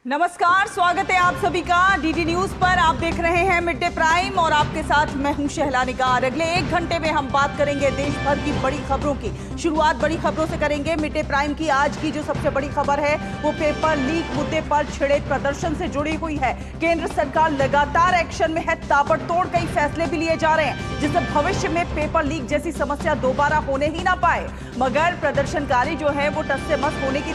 नमस्कार, स्वागत है आप सभी का डीडी न्यूज पर। आप देख रहे हैं मिड डे प्राइम और आपके साथ मैं हूं शहला निगार। अगले 1 घंटे में हम बात करेंगे देश भर की बड़ी खबरों की। शुरुआत बड़ी खबरों से करेंगे। मिड डे प्राइम की आज की जो सबसे बड़ी खबर है वो पेपर लीक मुद्दे पर छिड़े प्रदर्शन से जुड़ी हुई है। केंद्र सरकार लगातार एक्शन में है, ताबड़तोड़ कई फैसले भी लिए जा रहे हैं जिससे भविष्य में पेपर लीक जैसी समस्या दोबारा होने ही ना पाए। मगर प्रदर्शनकारी जो है वो टस से मस होने की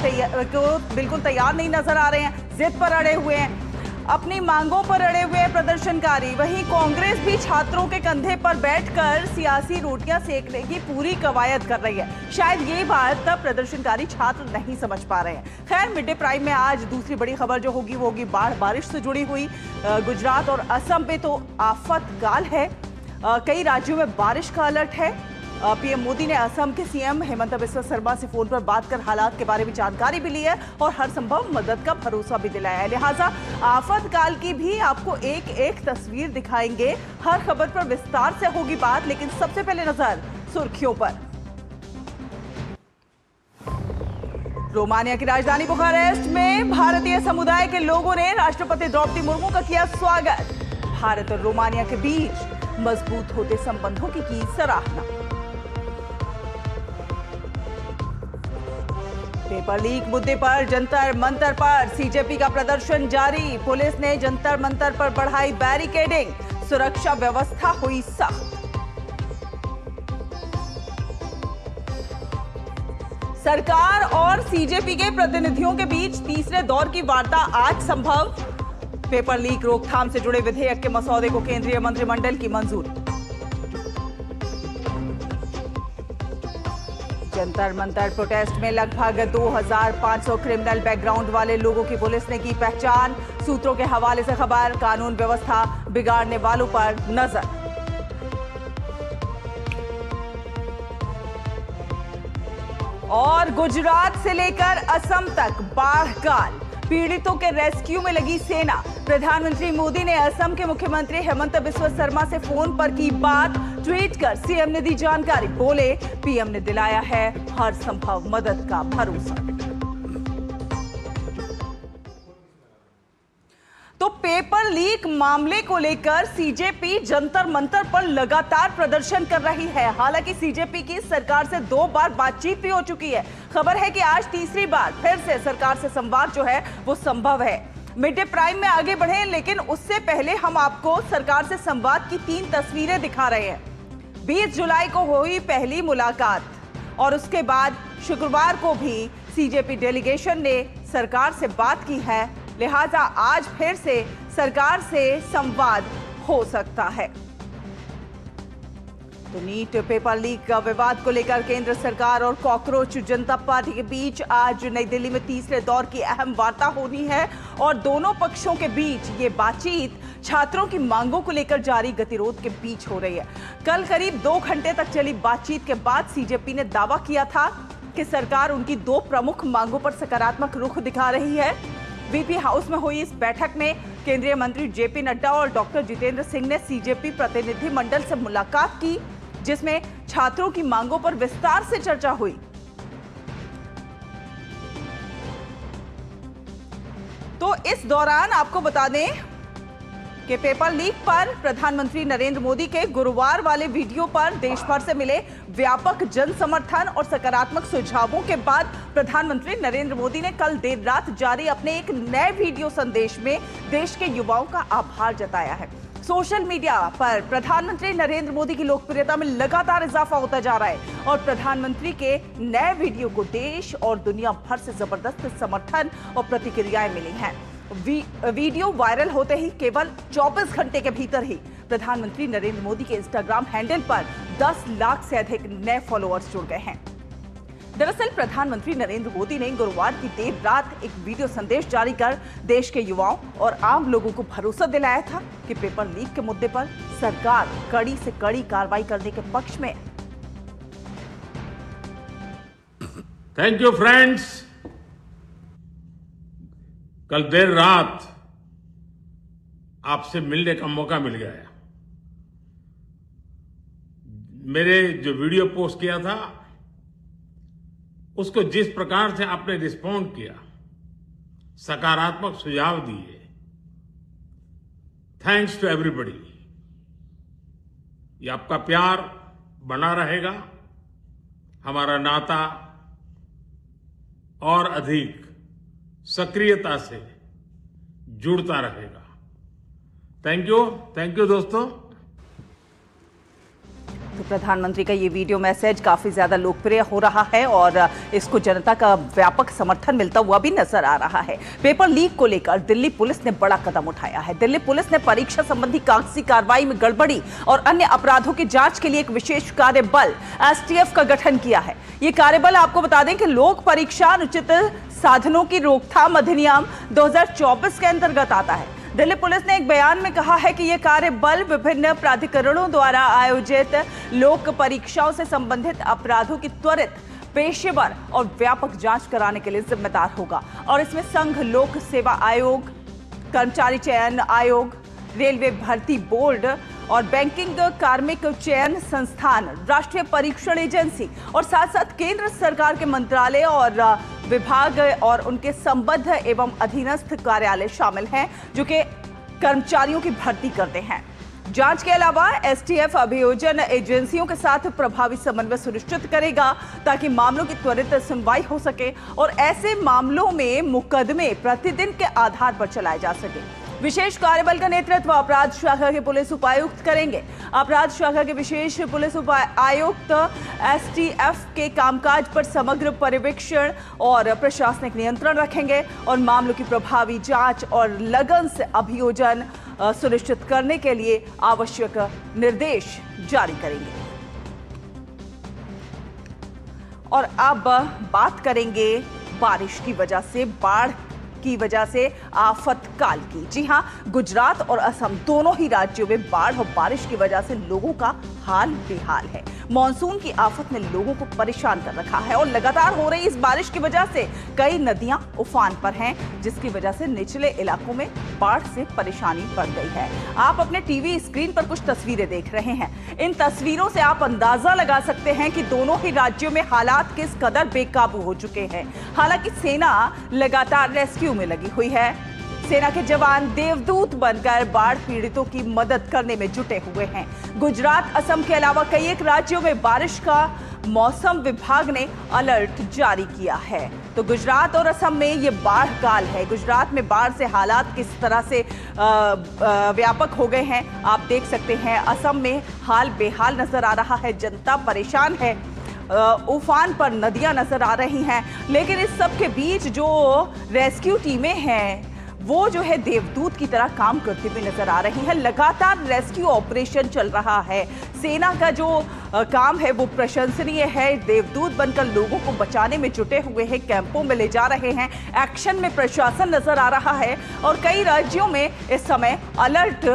बिल्कुल तैयार नहीं नजर आ रहे हैं, जिद पर अड़े हुए हैं, अपनी मांगों पर अड़े हुए हैं प्रदर्शनकारी। वहीं कांग्रेस भी छात्रों के कंधे पर बैठकर सियासी रोटियां सेकने की पूरी कवायद कर रही है। शायद ये बात तब प्रदर्शनकारी छात्र नहीं समझ पा रहे हैं। खैर, मिड डे प्राइम में आज दूसरी बड़ी खबर जो होगी वो होगी बाढ़ बारिश से जुड़ी हुई। गुजरात और असम पे तो आफत काल है। कई राज्यों में बारिश का अलर्ट है। पीएम मोदी ने असम के सीएम हेमंत बिस्वा शर्मा से फोन पर बात कर हालात के बारे में जानकारी भी ली है और हर संभव मदद का भरोसा भी दिलाया है। लिहाजा आफत काल की भी आपको एक एक तस्वीर दिखाएंगे। हर खबर पर विस्तार से होगी बात, लेकिन सबसे पहले नजर सुर्खियों पर। रोमानिया की राजधानी बुखारेस्ट में भारतीय समुदाय के लोगों ने राष्ट्रपति द्रौपदी मुर्मू का किया स्वागत। भारत और रोमानिया के बीच मजबूत होते संबंधों की सराहना। पेपर लीक मुद्दे पर जंतर मंतर पर सीजेपी का प्रदर्शन जारी। पुलिस ने जंतर मंतर पर बढ़ाई बैरिकेडिंग, सुरक्षा व्यवस्था हुई सख्त। सरकार और सीजेपी के प्रतिनिधियों के बीच तीसरे दौर की वार्ता आज संभव। पेपर लीक रोकथाम से जुड़े विधेयक के मसौदे को केंद्रीय मंत्रिमंडल की मंजूरी। जंतर मंतर प्रोटेस्ट में लगभग 2500 क्रिमिनल बैकग्राउंड वाले लोगों की पुलिस ने की पहचान। सूत्रों के हवाले से खबर, कानून व्यवस्था बिगाड़ने वालों पर नजर। और गुजरात से लेकर असम तक बाढ़ काल, पीड़ितों के रेस्क्यू में लगी सेना। प्रधानमंत्री मोदी ने असम के मुख्यमंत्री हेमंत बिस्वा शर्मा से फोन पर की बात। ट्वीट कर सीएम ने दी जानकारी। बोले, पीएम ने दिलाया है हर संभव मदद का भरोसा। तो पेपर लीक मामले को लेकर सीजेपी जंतर मंतर पर लगातार प्रदर्शन कर रही है। हालांकि सीजेपी की सरकार से 2 बार बातचीत भी हो चुकी है। खबर है कि आज तीसरी बार फिर से सरकार से संवाद जो है वो संभव है। मिड डे प्राइम में आगे बढ़े, लेकिन उससे पहले हम आपको सरकार से संवाद की 3 तस्वीरें दिखा रहे हैं। 20 जुलाई को हुई पहली मुलाकात और उसके बाद शुक्रवार को भी सीजेपी डेलीगेशन ने सरकार से बात की है। लिहाजा आज फिर से सरकार से संवाद हो सकता है। तो नीट पेपर लीक का विवाद को लेकर केंद्र सरकार और कॉकरोच जनता पार्टी के बीच आज नई दिल्ली में तीसरे दौर की अहम वार्ता होनी है और दोनों पक्षों के बीच ये बातचीत छात्रों की मांगों को लेकर जारी गतिरोध के बीच हो रही है। कल करीब 2 घंटे तक चली बातचीत के बाद सीजेपी ने दावा किया था कि सरकार उनकी 2 प्रमुख मांगों पर सकारात्मक रुख दिखा रही है। वीपी हाउस में हुई इस बैठक में केंद्रीय मंत्री जेपी नड्डा और डॉक्टर जितेंद्र सिंह ने सीजेपी प्रतिनिधि मंडल से मुलाकात की, जिसमें छात्रों की मांगों पर विस्तार से चर्चा हुई। तो इस दौरान आपको बता दें कि पेपर लीक पर प्रधानमंत्री नरेंद्र मोदी के गुरुवार वाले वीडियो पर देश भर से मिले व्यापक जन समर्थन और सकारात्मक सुझावों के बाद प्रधानमंत्री नरेंद्र मोदी ने कल देर रात जारी अपने एक नए वीडियो संदेश में देश के युवाओं का आभार जताया है। सोशल मीडिया पर प्रधानमंत्री नरेंद्र मोदी की लोकप्रियता में लगातार इजाफा होता जा रहा है और प्रधानमंत्री के नए वीडियो को देश और दुनिया भर से जबरदस्त समर्थन और प्रतिक्रियाएं मिली हैं। वीडियो वायरल होते ही केवल 24 घंटे के भीतर ही प्रधानमंत्री नरेंद्र मोदी के इंस्टाग्राम हैंडल पर 10 लाख से अधिक नए फॉलोअर्स जुड़ गए हैं। दरअसल प्रधानमंत्री नरेंद्र मोदी ने गुरुवार की देर रात एक वीडियो संदेश जारी कर देश के युवाओं और आम लोगों को भरोसा दिलाया था कि पेपर लीक के मुद्दे पर सरकार कड़ी से कड़ी कार्रवाई करने के पक्ष में। Thank you friends. कल देर रात आपसे मिलने का मौका मिल गया। मेरे जो वीडियो पोस्ट किया था उसको जिस प्रकार से आपने रिस्पॉन्ड किया सकारात्मक सुझाव दिए। Thanks to everybody. ये आपका प्यार बना रहेगा, हमारा नाता और अधिक सक्रियता से जुड़ता रहेगा। थैंक यू दोस्तों। तो प्रधानमंत्री का ये वीडियो मैसेज काफी ज्यादा लोकप्रिय हो रहा है और इसको जनता का व्यापक समर्थन मिलता हुआ भी नजर आ रहा है। पेपर लीक को लेकर दिल्ली पुलिस ने बड़ा कदम उठाया है। दिल्ली पुलिस ने परीक्षा संबंधी कागजी कार्रवाई में गड़बड़ी और अन्य अपराधों की जांच के लिए एक विशेष कार्यबल एसटीएफ का गठन किया है। ये कार्यबल, आपको बता दें कि लोक परीक्षा अनुचित साधनों की रोकथाम अधिनियम 2024 के अंतर्गत आता है। दिल्ली पुलिस ने एक बयान में कहा है कि यह कार्य बल विभिन्न प्राधिकरणों द्वारा आयोजित लोक परीक्षाओं से संबंधित अपराधों की त्वरित, पेशेवर और व्यापक जांच कराने के लिए जिम्मेदार होगा और इसमें संघ लोक सेवा आयोग, कर्मचारी चयन आयोग, रेलवे भर्ती बोर्ड और बैंकिंग कार्मिक चयन संस्थान, राष्ट्रीय परीक्षण एजेंसी और साथ साथ केंद्र सरकार के मंत्रालय और विभाग और उनके संबद्ध एवं अधीनस्थ कार्यालय शामिल हैं जो कि कर्मचारियों की भर्ती करते हैं। जांच के अलावा एसटीएफ अभियोजन एजेंसियों के साथ प्रभावी समन्वय सुनिश्चित करेगा ताकि मामलों की त्वरित सुनवाई हो सके और ऐसे मामलों में मुकदमे प्रतिदिन के आधार पर चलाए जा सके। विशेष कार्यबल का नेतृत्व अपराध शाखा के पुलिस उपायुक्त करेंगे। अपराध शाखा के विशेष पुलिस आयुक्त एसटीएफ के कामकाज पर समग्र पर्यवेक्षण और प्रशासनिक नियंत्रण रखेंगे और मामलों की प्रभावी जांच और लगन से अभियोजन सुनिश्चित करने के लिए आवश्यक निर्देश जारी करेंगे। और अब बात करेंगे बारिश की वजह से, बाढ़ की वजह से आफतकाल की। जी हां, गुजरात और असम दोनों ही राज्यों में बाढ़ और बारिश की वजह से लोगों का हाल बेहाल है। मॉनसून की आफत ने लोगों को परेशान कर रखा है और लगातार हो रही इस बारिश की वजह से कई नदियां उफान पर हैं, जिसकी वजह से निचले इलाकों में बाढ़ से परेशानी बढ़ गई है। आप अपने टीवी स्क्रीन पर कुछ तस्वीरें देख रहे हैं। इन तस्वीरों से आप अंदाजा लगा सकते हैं कि दोनों ही राज्यों में हालात किस कदर बेकाबू हो चुके हैं। हालांकि सेना लगातार रेस्क्यू में लगी हुई है। सेना के जवान देवदूत बनकर बाढ़ पीड़ितों की मदद करने में जुटे हुए हैं। गुजरात, असम के अलावा कई एक राज्यों में बारिश का मौसम विभाग ने अलर्ट जारी किया है। तो गुजरात और असम में ये बाढ़ काल है। गुजरात में बाढ़ से हालात किस तरह से व्यापक हो गए हैं आप देख सकते हैं। असम में हाल बेहाल नजर आ रहा है, जनता परेशान है, उफान पर नदियां नजर आ रही हैं। लेकिन इस सब के बीच जो रेस्क्यू टीमें हैं वो जो है देवदूत की तरह काम करती हुई नजर आ रही है। लगातार रेस्क्यू ऑपरेशन चल रहा है। सेना का जो काम है वो प्रशंसनीय है। देवदूत बनकर लोगों को बचाने में जुटे हुए हैं, कैंपों में ले जा रहे हैं। एक्शन में प्रशासन नजर आ रहा है और कई राज्यों में इस समय अलर्ट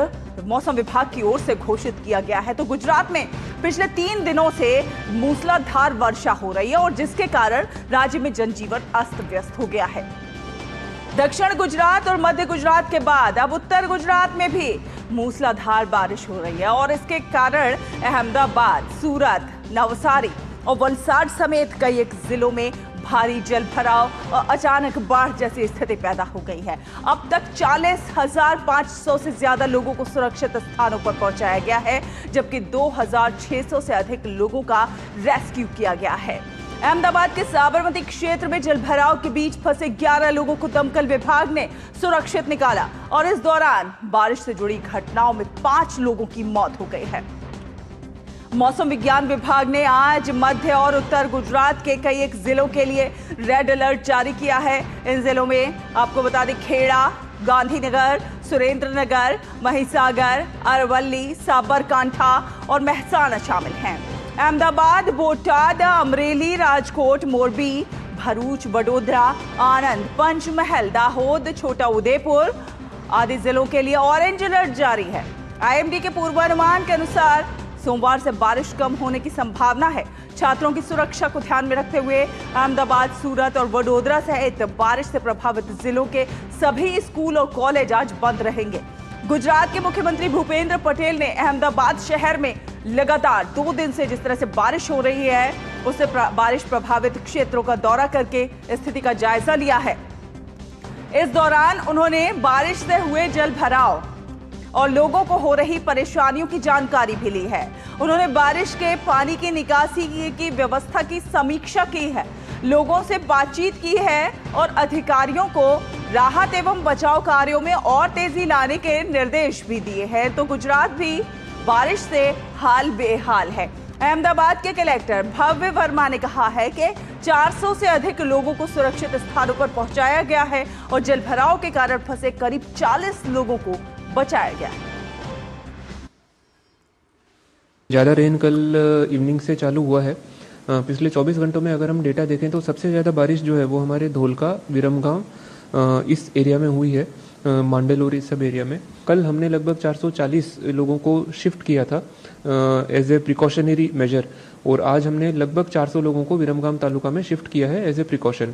मौसम विभाग की ओर से घोषित किया गया है। तो गुजरात में पिछले 3 दिनों से मूसलाधार वर्षा हो रही है और जिसके कारण राज्य में जनजीवन अस्त व्यस्त हो गया है। दक्षिण गुजरात और मध्य गुजरात के बाद अब उत्तर गुजरात में भी मूसलाधार बारिश हो रही है और इसके कारण अहमदाबाद, सूरत, नवसारी और वलसाड समेत कई एक जिलों में भारी जल भराव और अचानक बाढ़ जैसी स्थिति पैदा हो गई है। अब तक 40,500 से ज्यादा लोगों को सुरक्षित स्थानों पर पहुंचाया गया है, जबकि 2,600 से अधिक लोगों का रेस्क्यू किया गया है। अहमदाबाद के साबरमती क्षेत्र में जलभराव के बीच फंसे 11 लोगों को दमकल विभाग ने सुरक्षित निकाला और इस दौरान बारिश से जुड़ी घटनाओं में 5 लोगों की मौत हो गई है। मौसम विज्ञान विभाग ने आज मध्य और उत्तर गुजरात के कई एक जिलों के लिए रेड अलर्ट जारी किया है। इन जिलों में आपको बता दें खेड़ा, गांधीनगर, सुरेंद्रनगर, महिसागर, अरवली, साबरकांठा और मेहसाना शामिल हैं। अहमदाबाद, बोटाद, अमरेली, राजकोट, मोरबी, भरूच, वडोदरा, आनंद, पंचमहल, दाहोद, छोटा उदेपुर आदि जिलों के लिए ऑरेंज अलर्ट जारी है। आईएमडी के पूर्वानुमान के अनुसार सोमवार से बारिश कम होने की संभावना है। छात्रों की सुरक्षा को ध्यान में रखते हुए अहमदाबाद, सूरत और वडोदरा सहित बारिश से प्रभावित जिलों के सभी स्कूल और कॉलेज आज बंद रहेंगे। गुजरात के मुख्यमंत्री भूपेंद्र पटेल ने अहमदाबाद शहर में लगातार 2 दिन से जिस तरह से बारिश हो रही है उससे बारिश प्रभावित क्षेत्रों का दौरा करके स्थिति का जायजा लिया है। इस दौरान उन्होंने बारिश से हुए जल भराव और लोगों को हो रही परेशानियों की जानकारी भी ली है। उन्होंने बारिश के पानी की निकासी की व्यवस्था की समीक्षा की है, लोगों से बातचीत की है और अधिकारियों को राहत एवं बचाव कार्यों में और तेजी लाने के निर्देश भी दिए हैं। तो गुजरात भी बारिश से हाल बेहाल है। अहमदाबाद के कलेक्टर भव्य वर्मा ने कहा है कि 400 से अधिक लोगों को सुरक्षित स्थानों पर पहुंचाया गया है और जलभराव के कारण फंसे करीब 40 लोगों को बचाया गया है। ज़्यादा रेन कल इवनिंग से चालू हुआ है। पिछले 24 घंटों में अगर हम डेटा देखें तो सबसे ज़्यादा बारिश जो है वो हमारे धोलका, विरमगांव इस एरिया में हुई है, मांडल इस सब एरिया में। कल हमने लगभग 440 लोगों को शिफ्ट किया था एज ए प्रिकॉशनरी मेजर, और आज हमने लगभग 400 लोगों को विरमगाम तालुका में शिफ्ट किया है एज ए प्रिकॉशन।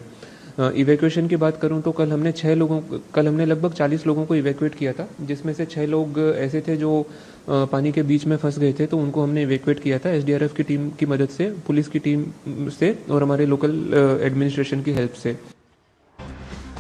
इवैक्यूएशन की बात करूं तो कल हमने लगभग 40 लोगों को इवैक्यूएट किया था, जिसमें से 6 लोग ऐसे थे जो पानी के बीच में फंस गए थे, तो उनको हमने इवैक्यूएट किया था एसडीआरएफ की टीम की मदद से, पुलिस की टीम से और हमारे लोकल एडमिनिस्ट्रेशन की हेल्प से।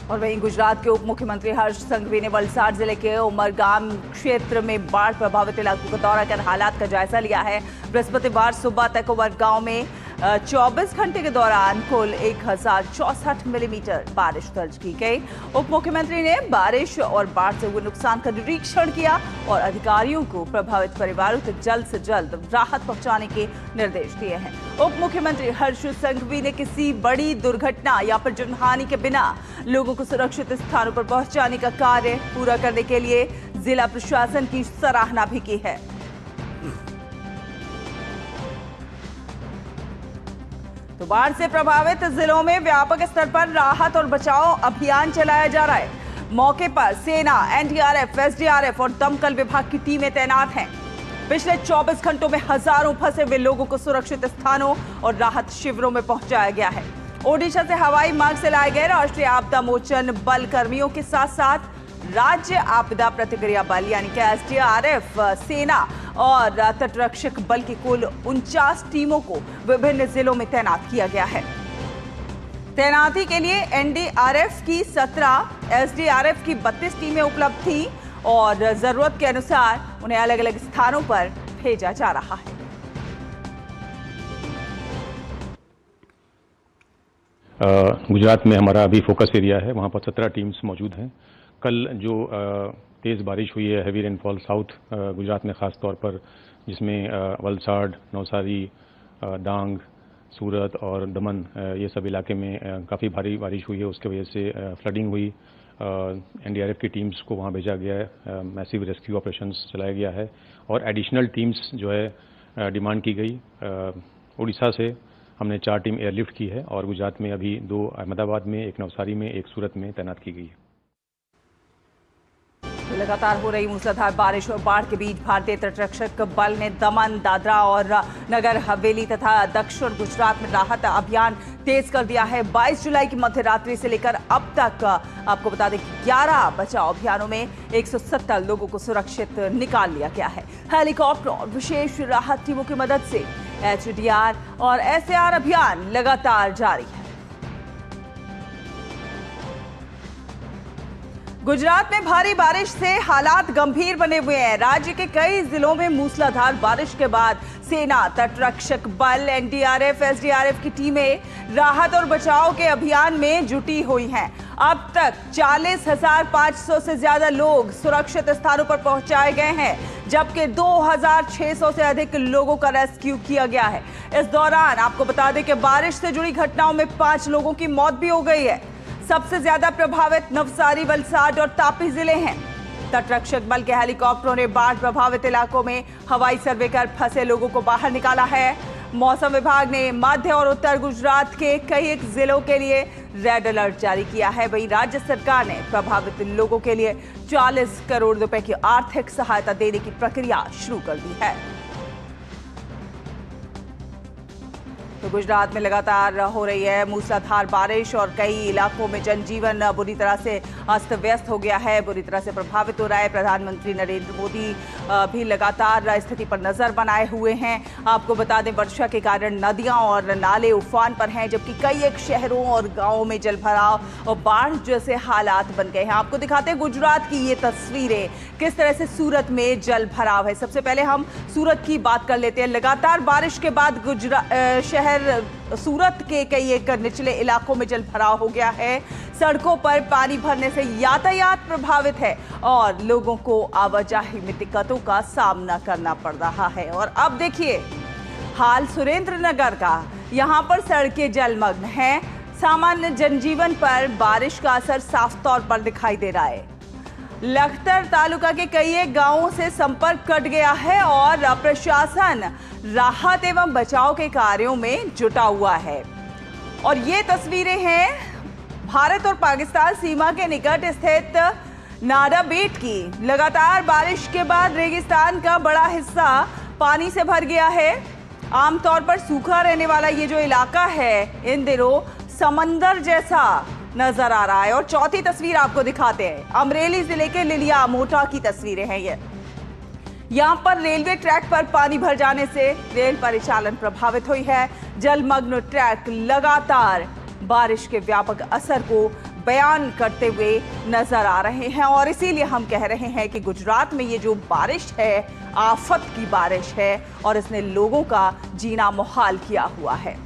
और वहीं गुजरात के उप मुख्यमंत्री हर्ष संघवी ने वलसाड जिले के उमरगाम क्षेत्र में बाढ़ प्रभावित इलाकों का दौरा कर हालात का जायजा लिया है। बृहस्पतिवार सुबह तक उमरगांव में 24 घंटे के दौरान कुल 1064 मिलीमीटर बारिश दर्ज की गई। उप मुख्यमंत्री ने बारिश और बाढ़ से हुए नुकसान का निरीक्षण किया और अधिकारियों को प्रभावित परिवारों तक जल्द से जल्द राहत पहुंचाने के निर्देश दिए हैं। उप मुख्यमंत्री हर्ष संघवी ने किसी बड़ी दुर्घटना या फिर जनहानि के बिना लोगों को सुरक्षित स्थानों पर पहुंचाने का कार्य पूरा करने के लिए जिला प्रशासन की सराहना भी की है। तो बाढ़ से प्रभावित जिलों में व्यापक स्तर पर राहत और बचाव अभियान चलाया जा रहा है। मौके पर सेना, एनडीआरएफ, एसडीआरएफ और दमकल विभाग की टीमें तैनात हैं। पिछले 24 घंटों में हजारों फंसे हुए लोगों को सुरक्षित स्थानों और राहत शिविरों में पहुंचाया गया है। ओडिशा से हवाई मार्ग से लाए गए राष्ट्रीय आपदा मोचन बल कर्मियों के साथ साथ राज्य आपदा प्रतिक्रिया बल यानी कि एसडीआरएफ, सेना और तटरक्षक बल की कुल 49 टीमों को विभिन्न जिलों में तैनात किया गया है। तैनाती के लिए एनडीआरएफ की 17, एसडीआरएफ की 32 टीमें उपलब्ध थीं और जरूरत के अनुसार उन्हें अलग अलग स्थानों पर भेजा जा रहा है। गुजरात में हमारा अभी फोकस एरिया है, वहाँ पर 17 टीम्स मौजूद हैं। कल जो तेज़ बारिश हुई है, हैवी रेनफॉल साउथ गुजरात में ख़ास तौर पर, जिसमें वलसाड, नवसारी, डांग, सूरत और दमन ये सब इलाके में काफ़ी भारी बारिश हुई है। उसकी वजह से फ्लडिंग हुई। एनडीआरएफ की टीम्स को वहाँ भेजा गया है, मैसिव रेस्क्यू ऑपरेशंस चलाया गया है और एडिशनल टीम्स जो है डिमांड की गई। उड़ीसा से हमने 4 टीम एयरलिफ्ट की है और गुजरात में अभी 2 अहमदाबाद में, 1 नवसारी में, 1 सूरत में तैनात की गई है। लगातार हो रही मूसलाधार बारिश और बाढ़ के बीच भारतीय तटरक्षक बल ने दमन, दादरा और नगर हवेली तथा दक्षिण गुजरात में राहत अभियान तेज कर दिया है। 22 जुलाई की मध्य रात्रि से लेकर अब तक आपको बता दें 11 बचाव अभियानों में 170 लोगों को सुरक्षित निकाल लिया गया है। हेलीकॉप्टर और विशेष राहत टीमों की मदद से एचडीआर और एसएआर अभियान लगातार जारी है। गुजरात में भारी बारिश से हालात गंभीर बने हुए हैं। राज्य के कई जिलों में मूसलाधार बारिश के बाद सेना, तटरक्षक बल, एनडीआरएफ, एसडीआरएफ की टीमें राहत और बचाव के अभियान में जुटी हुई हैं। अब तक 40,500 से ज्यादा लोग सुरक्षित स्थानों पर पहुंचाए गए हैं, जबकि 2,600 से अधिक लोगों का रेस्क्यू किया गया है। इस दौरान आपको बता दें कि बारिश से जुड़ी घटनाओं में 5 लोगों की मौत भी हो गई है। सबसे ज्यादा प्रभावित नवसारी, वलसाड और तापी जिले हैं। तटरक्षक बल के हेलीकॉप्टरों ने बाढ़ प्रभावित इलाकों में हवाई सर्वे कर फंसे लोगों को बाहर निकाला है। मौसम विभाग ने मध्य और उत्तर गुजरात के कई जिलों के लिए रेड अलर्ट जारी किया है। वहीं राज्य सरकार ने प्रभावित लोगों के लिए 40 करोड़ रुपए की आर्थिक सहायता देने की प्रक्रिया शुरू कर दी है। तो गुजरात में लगातार हो रही है मूसलाधार बारिश और कई इलाकों में जनजीवन बुरी तरह से अस्त व्यस्त हो गया है, बुरी तरह से प्रभावित हो रहा है। प्रधानमंत्री नरेंद्र मोदी भी लगातार स्थिति पर नजर बनाए हुए हैं। आपको बता दें, वर्षा के कारण नदियां और नाले उफान पर हैं, जबकि कई एक शहरों और गाँवों में जलभराव और बाढ़ जैसे हालात बन गए हैं। आपको दिखाते हैं गुजरात की ये तस्वीरें, किस तरह से सूरत में जलभराव है। सबसे पहले हम सूरत की बात कर लेते हैं। लगातार बारिश के बाद शहर सूरत के कई एक निचले इलाकों में जलभराव हो गया है। सड़कों पर पानी भरने से यातायात प्रभावित है और लोगों को आवाजाही में दिक्कतों का सामना करना पड़ रहा है। और अब देखिए हाल सुरेंद्रनगर का, यहां पर सड़कें जलमग्न हैं। सामान्य जनजीवन पर बारिश का असर साफ तौर पर दिखाई दे रहा है। लखतर तालुका के कई एक गांवों से संपर्क कट गया है और प्रशासन राहत एवं बचाव के कार्यों में जुटा हुआ है। और ये तस्वीरें हैं भारत और पाकिस्तान सीमा के निकट स्थित नाराबेट की। लगातार बारिश के बाद रेगिस्तान का बड़ा हिस्सा पानी से भर गया है। आमतौर पर सूखा रहने वाला ये जो इलाका है इन दिनों समंदर जैसा नजर आ रहा है। और चौथी तस्वीर आपको दिखाते हैं, अमरेली जिले के लिलिया मोटा की तस्वीरें हैं ये। यहां पर रेलवे ट्रैक पर पानी भर जाने से रेल परिचालन प्रभावित हुई है। जलमग्न ट्रैक लगातार बारिश के व्यापक असर को बयान करते हुए नजर आ रहे हैं। और इसीलिए हम कह रहे हैं कि गुजरात में ये जो बारिश है आफत की बारिश है और इसने लोगों का जीना मुहाल किया हुआ है।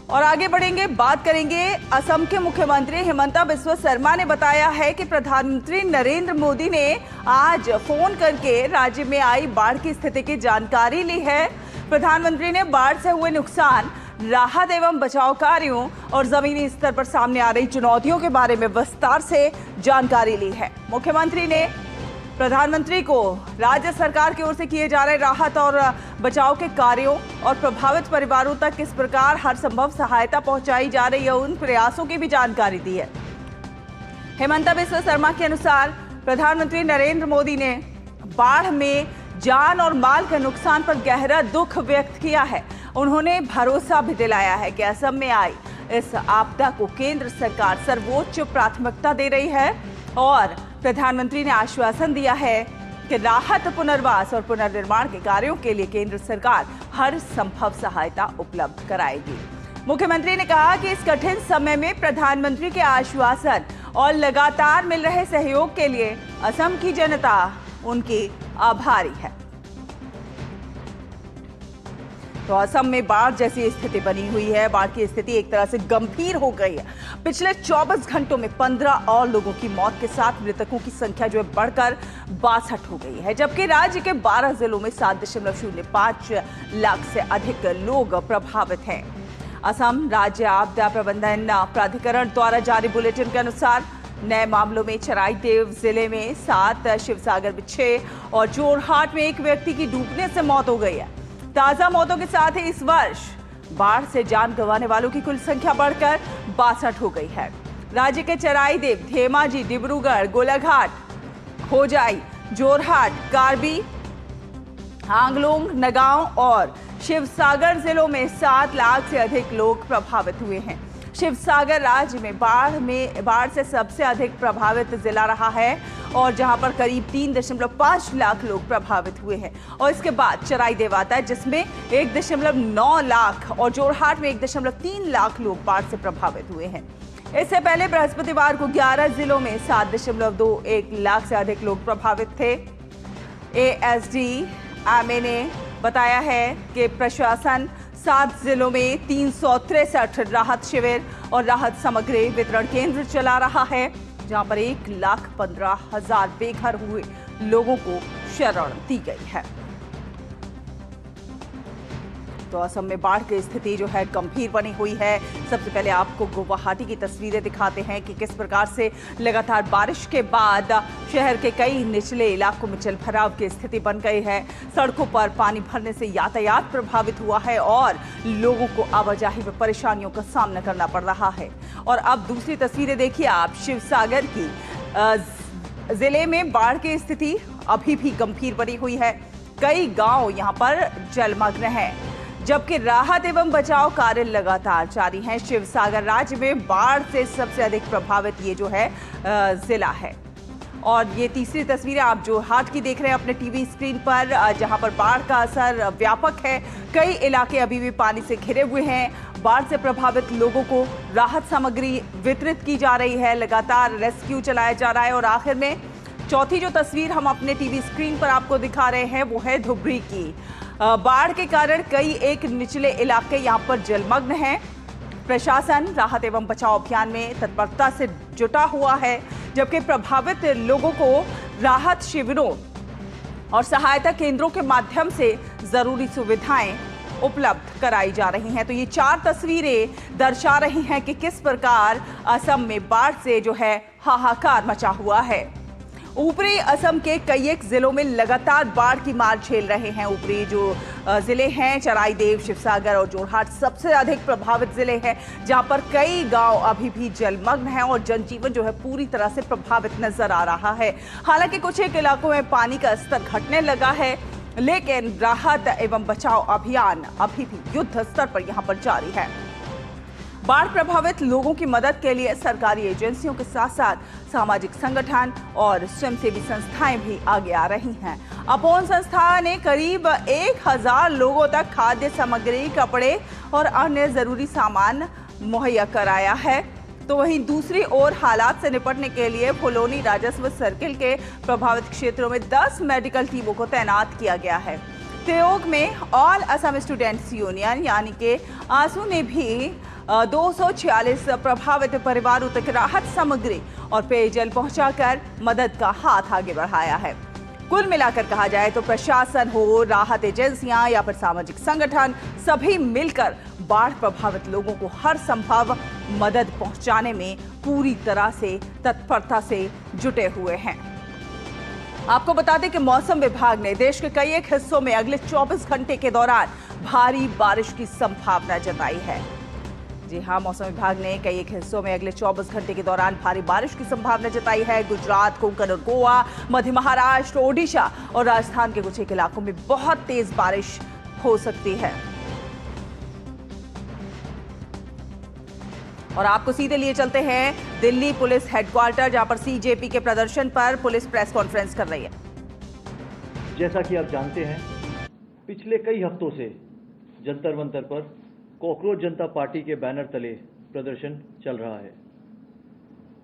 और आगे बढ़ेंगे, बात करेंगे असम के मुख्यमंत्री हिमंता बिस्वा शर्मा ने बताया है कि प्रधानमंत्री नरेंद्र मोदी ने आज फोन करके राज्य में आई बाढ़ की स्थिति की जानकारी ली है। प्रधानमंत्री ने बाढ़ से हुए नुकसान, राहत एवं बचाव कार्यों और जमीनी स्तर पर सामने आ रही चुनौतियों के बारे में विस्तार से जानकारी ली है। मुख्यमंत्री ने प्रधानमंत्री को राज्य सरकार की ओर से किए जा रहे राहत और बचाव के कार्यों और प्रभावित परिवारों तक किस प्रकार हर संभव सहायता पहुंचाई जा रही है उन प्रयासों की भी जानकारी दी है। हिमंता बिस्वा शर्मा के अनुसार प्रधानमंत्री नरेंद्र मोदी ने बाढ़ में जान और माल के नुकसान पर गहरा दुख व्यक्त किया है। उन्होंने भरोसा भी दिलाया है कि असम में आई इस आपदा को केंद्र सरकार सर्वोच्च प्राथमिकता दे रही है। और प्रधानमंत्री ने आश्वासन दिया है कि राहत, पुनर्वास और पुनर्निर्माण के कार्यों के लिए केंद्र सरकार हर संभव सहायता उपलब्ध कराएगी। मुख्यमंत्री ने कहा कि इस कठिन समय में प्रधानमंत्री के आश्वासन और लगातार मिल रहे सहयोग के लिए असम की जनता उनकी आभारी है। तो असम में बाढ़ जैसी स्थिति बनी हुई है। बाढ़ की स्थिति एक तरह से गंभीर हो गई है। पिछले 24 घंटों में 15 और लोगों की मौत के साथ मृतकों की संख्या जो है बढ़कर 62 हो गई है, जबकि राज्य के 12 जिलों में 7.05 लाख से अधिक लोग प्रभावित हैं। असम राज्य आपदा प्रबंधन प्राधिकरण द्वारा जारी बुलेटिन के अनुसार नए मामलों में चराईदेव जिले में 7, शिवसागर में 6 और जोरहाट में 1 व्यक्ति की डूबने से मौत हो गई है। ताजा मौतों के साथ ही इस वर्ष बाढ़ से जान गंवाने वालों की कुल संख्या बढ़कर 62 हो गई है। राज्य के चराईदेव, धेमाजी, डिब्रूगढ़, गोलाघाट, खोजाई, जोरहाट, कार्बी, आंगलोंग, नगांव और शिवसागर जिलों में 7 लाख से अधिक लोग प्रभावित हुए हैं। शिवसागर राज्य में बाढ़ से सबसे अधिक प्रभावित जिला रहा है और जहां पर करीब 3.5 लाख लोग प्रभावित हुए हैं। और इसके बाद चराईदेव आता है जिसमें 1.9 लाख और जोरहाट में 1.3 लाख लोग बाढ़ से प्रभावित हुए हैं। इससे पहले बृहस्पतिवार को 11 जिलों में 7.21 लाख से अधिक लोग प्रभावित थे। ASDMA ने बताया है कि प्रशासन 7 जिलों में 363 राहत शिविर और राहत सामग्री वितरण केंद्र चला रहा है, जहां पर 1,15,000 बेघर हुए लोगों को शरण दी गई है। तो असम में बाढ़ की स्थिति जो है गंभीर बनी हुई है। सबसे पहले आपको गुवाहाटी की तस्वीरें दिखाते हैं कि किस प्रकार से लगातार बारिश के बाद शहर के कई निचले इलाकों में जलभराव की स्थिति बन गई है। सड़कों पर पानी भरने से यातायात प्रभावित हुआ है और लोगों को आवाजाही में परेशानियों का सामना करना पड़ रहा है। और अब दूसरी तस्वीरें देखिए आप, शिवसागर की जिले में बाढ़ की स्थिति अभी भी गंभीर बनी हुई है। कई गांव यहां पर जलमग्न हैं। जबकि राहत एवं बचाव कार्य लगातार जारी हैं। शिवसागर राज्य में बाढ़ से सबसे अधिक प्रभावित ये जो है जिला है। और ये तीसरी तस्वीरें आप जोरहाट की देख रहे हैं अपने टीवी स्क्रीन पर, जहां पर बाढ़ का असर व्यापक है। कई इलाके अभी भी पानी से घिरे हुए हैं। बाढ़ से प्रभावित लोगों को राहत सामग्री वितरित की जा रही है, लगातार रेस्क्यू चलाया जा रहा है। और आखिर में चौथी जो तस्वीर हम अपने टीवी स्क्रीन पर आपको दिखा रहे हैं वो है धुबरी की। बाढ़ के कारण कई एक निचले इलाके यहां पर जलमग्न हैं। प्रशासन राहत एवं बचाव अभियान में तत्परता से जुटा हुआ है, जबकि प्रभावित लोगों को राहत शिविरों और सहायता केंद्रों के माध्यम से जरूरी सुविधाएं उपलब्ध कराई जा रही हैं। तो ये 4 तस्वीरें दर्शा रही हैं कि किस प्रकार असम में बाढ़ से जो है हाहाकार मचा हुआ है। ऊपरी असम के कई एक जिलों में लगातार बाढ़ की मार झेल रहे हैं। ऊपरी जो जिले हैं चराईदेव, शिवसागर और जोरहाट सबसे अधिक प्रभावित जिले हैं, जहां पर कई गांव अभी भी जलमग्न हैं और जनजीवन जो है पूरी तरह से प्रभावित नजर आ रहा है। हालांकि कुछ एक इलाकों में पानी का स्तर घटने लगा है, लेकिन राहत एवं बचाव अभियान अभी भी युद्ध स्तर पर यहां पर जारी है। बाढ़ प्रभावित लोगों की मदद के लिए सरकारी एजेंसियों के साथ साथ सामाजिक संगठन और स्वयंसेवी संस्थाएं भी आगे आ रही हैं। अपोन संस्था ने करीब 1000 लोगों तक खाद्य सामग्री, कपड़े और अन्य जरूरी सामान मुहैया कराया है। तो वहीं दूसरी ओर हालात से निपटने के लिए फुलोनी राजस्व सर्किल के प्रभावित क्षेत्रों में 10 मेडिकल टीमों को तैनात किया गया है। प्रयोग में ऑल असम स्टूडेंट्स यूनियन यानी कि आसू ने भी 246 प्रभावित परिवारों तक राहत सामग्री और पेयजल पहुंचाकर मदद का हाथ आगे बढ़ाया है। कुल मिलाकर कहा जाए तो प्रशासन हो, राहत एजेंसियां या फिर सामाजिक संगठन, सभी मिलकर बाढ़ प्रभावित लोगों को हर संभव मदद पहुंचाने में पूरी तरह से तत्परता से जुटे हुए हैं। आपको बता दें कि मौसम विभाग ने देश के कई एक हिस्सों में अगले 24 घंटे के दौरान भारी बारिश की संभावना जताई है। जी हां, मौसम विभाग ने कई एक हिस्सों में अगले 24 घंटे के दौरान भारी बारिश की संभावना जताई है। गुजरात, कोंकण और गोवा, मध्य महाराष्ट्र, ओडिशा और राजस्थान के कुछ एक इलाकों में बहुत तेज बारिश हो सकती है। और आपको सीधे लिए चलते हैं दिल्ली पुलिस हेडक्वार्टर, जहां पर सीजेपी के प्रदर्शन पर पुलिस प्रेस कॉन्फ्रेंस कर रही है। जैसा कि आप जानते हैं, पिछले कई हफ्तों से जंतर मंतर पर कॉकरोच जनता पार्टी के बैनर तले प्रदर्शन चल रहा है।